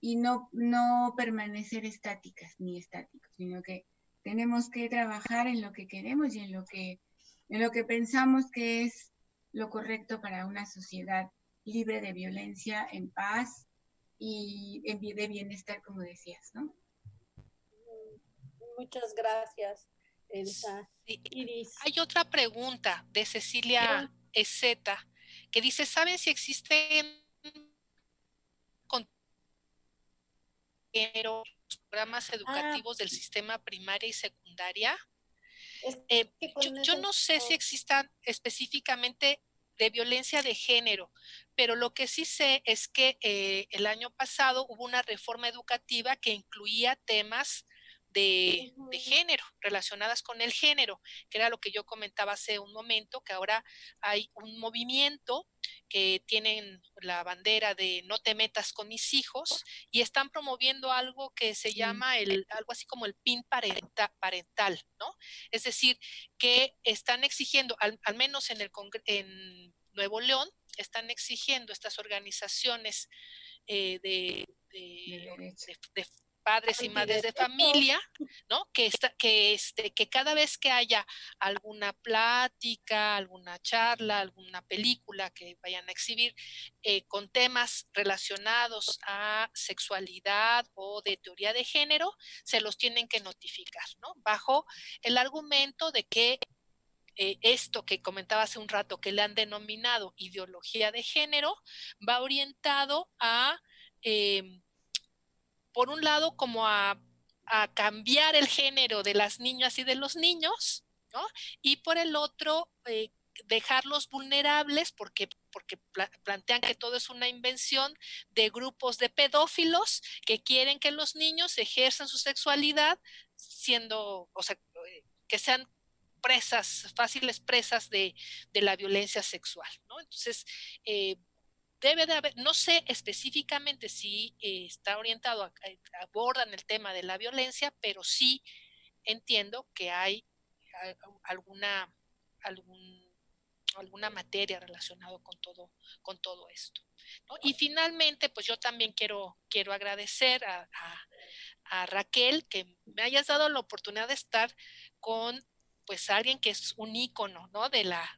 y no permanecer estáticas ni estáticos, sino que tenemos que trabajar en lo que queremos y en lo que pensamos que es lo correcto para una sociedad libre de violencia, en paz y de bienestar, como decías, ¿no? Muchas gracias, Elsa. Sí. Iris. Hay otra pregunta de Cecilia Ezeta que dice, ¿saben si existen programas educativos del sistema primaria y secundaria? Yo no sé si existan específicamente de violencia de género, pero lo que sí sé es que el año pasado hubo una reforma educativa que incluía temas de género, relacionadas con el género, que era lo que yo comentaba hace un momento, que ahora hay un movimiento que tienen la bandera de no te metas con mis hijos y están promoviendo algo que se llama algo así como el PIN parental, ¿no? Es decir, que están exigiendo, al menos en Nuevo León, están exigiendo estas organizaciones de padres y madres de familia, ¿no? Que cada vez que haya alguna plática, alguna charla, alguna película que vayan a exhibir con temas relacionados a sexualidad o de teoría de género, se los tienen que notificar, ¿no? Bajo el argumento de que esto que comentaba hace un rato, que le han denominado ideología de género, va orientado a por un lado, como a cambiar el género de las niñas y de los niños, ¿no? Y por el otro, dejarlos vulnerables porque plantean que todo es una invención de grupos de pedófilos que quieren que los niños ejerzan su sexualidad siendo, o sea, que sean fáciles presas de la violencia sexual, ¿no? Entonces, debe de haber, no sé específicamente si está orientado abordan el tema de la violencia, pero sí entiendo que hay alguna materia relacionada con todo esto, ¿no? Y finalmente, pues yo también quiero agradecer a Raquel que me hayas dado la oportunidad de estar con pues alguien que es un ícono, ¿no? de la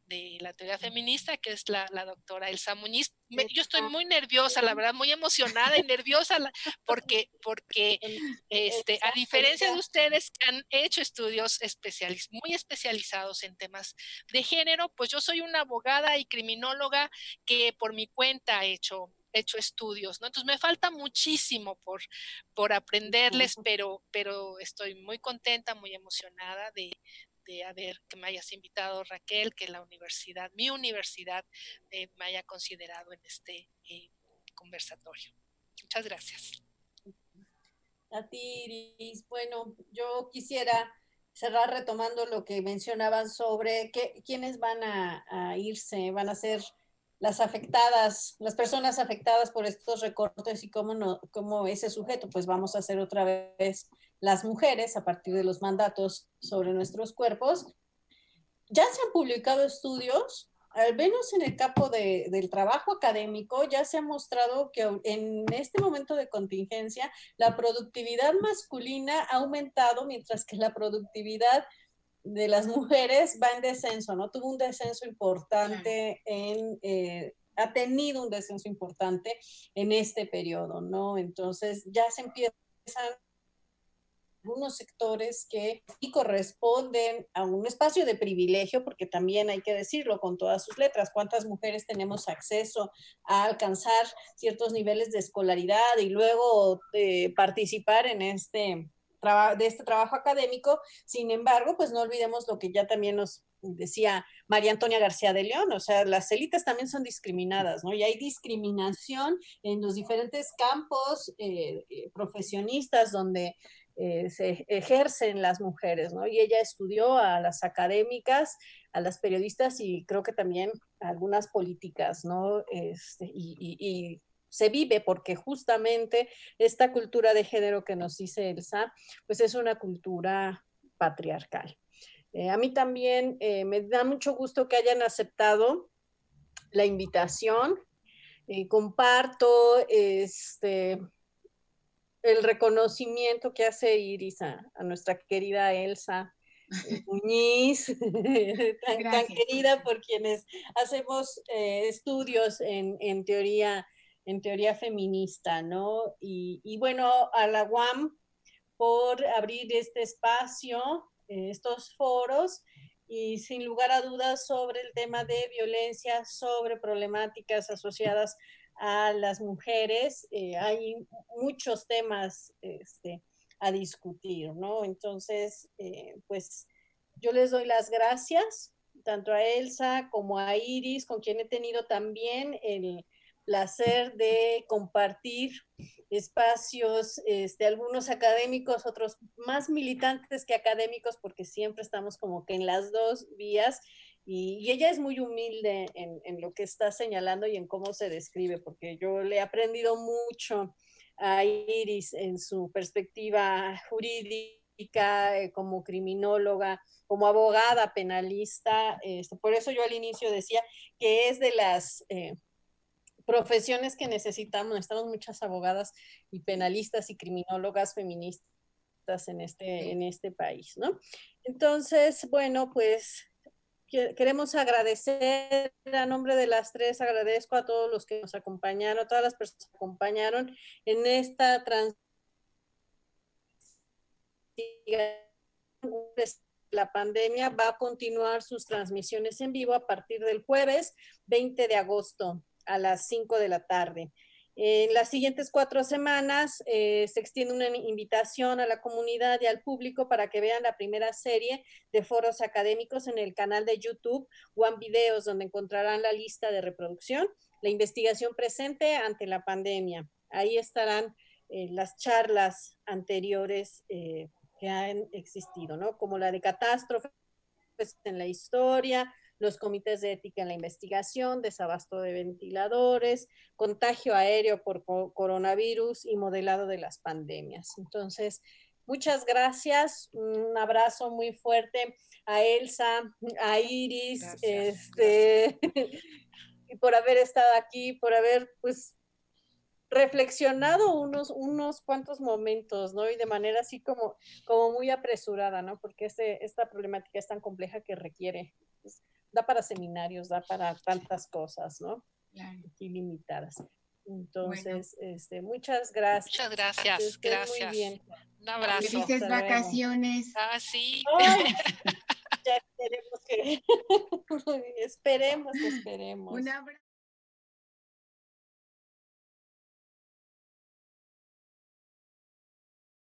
teoría feminista, que es la doctora Elsa Muñiz. Yo estoy muy nerviosa, la verdad, muy emocionada y nerviosa porque a diferencia de ustedes que han hecho estudios muy especializados en temas de género, pues yo soy una abogada y criminóloga que por mi cuenta he hecho estudios, ¿no? Entonces me falta muchísimo por aprenderles, pero estoy muy contenta, muy emocionada de que me hayas invitado, Raquel, que mi universidad me haya considerado en este conversatorio. Muchas gracias. A ti, Iris. Bueno, yo quisiera cerrar retomando lo que mencionaban sobre quiénes van a irse, van a ser las afectadas, las personas afectadas por estos recortes y cómo ese sujeto, pues vamos a ser otra vez las mujeres a partir de los mandatos sobre nuestros cuerpos. Ya se han publicado estudios, al menos en el campo del trabajo académico, ya se ha mostrado que en este momento de contingencia la productividad masculina ha aumentado mientras que la productividad de las mujeres va en descenso, ¿no? Tuvo un descenso importante ha tenido un descenso importante en este periodo, ¿no? Entonces ya se empiezan algunos sectores que sí corresponden a un espacio de privilegio, porque también hay que decirlo con todas sus letras, cuántas mujeres tenemos acceso a alcanzar ciertos niveles de escolaridad y luego participar en este trabajo académico. Sin embargo, pues no olvidemos lo que ya también nos decía María Antonia García de León, o sea, las élites también son discriminadas, ¿no? Y hay discriminación en los diferentes campos profesionistas donde se ejercen las mujeres, ¿no? Y ella estudió a las académicas, a las periodistas y creo que también a algunas políticas, ¿no? Y se vive porque justamente esta cultura de género que nos dice Elsa, pues es una cultura patriarcal. A mí también me da mucho gusto que hayan aceptado la invitación. Comparto el reconocimiento que hace Iris a nuestra querida Elsa Muñiz, tan querida por quienes hacemos estudios en teoría feminista, ¿no? Y bueno, a la UAM por abrir este espacio, estos foros, y sin lugar a dudas sobre el tema de violencia, sobre problemáticas asociadas a las mujeres. Hay muchos temas a discutir, ¿no? Entonces, pues yo les doy las gracias, tanto a Elsa como a Iris, con quien he tenido también el placer de compartir espacios, algunos académicos, otros más militantes que académicos, porque siempre estamos como que en las dos vías, y ella es muy humilde en lo que está señalando y en cómo se describe, porque yo le he aprendido mucho a Iris en su perspectiva jurídica, como criminóloga, como abogada penalista. Por eso yo al inicio decía que es de las profesiones que necesitamos muchas abogadas y penalistas y criminólogas feministas en este país, ¿no? Entonces, bueno, pues queremos agradecer a nombre de las tres, agradezco a todos los que nos acompañaron, a todas las personas que nos acompañaron en esta la pandemia. Va a continuar sus transmisiones en vivo a partir del jueves 20 de agosto a las 5 de la tarde. En las siguientes 4 semanas se extiende una invitación a la comunidad y al público para que vean la primera serie de foros académicos en el canal de YouTube One Videos, donde encontrarán la lista de reproducción, la investigación presente ante la pandemia. Ahí estarán las charlas anteriores que han existido, ¿no? Como la de catástrofes en la historia, los comités de ética en la investigación, desabasto de ventiladores, contagio aéreo por coronavirus y modelado de las pandemias. Entonces, muchas gracias, un abrazo muy fuerte a Elsa, a Iris, gracias. Y por haber estado aquí, por haber, pues, reflexionado unos cuantos momentos, ¿no? Y de manera así como muy apresurada, ¿no? Porque esta problemática es tan compleja que requiere, pues, da para seminarios, da para tantas cosas, ¿no? Claro. Ilimitadas. Entonces, bueno. Muchas gracias. Muchas gracias, gracias. Muy bien. Un abrazo. Felices vacaciones. Ah, sí. Ay, ya esperemos que esperemos. Un abrazo.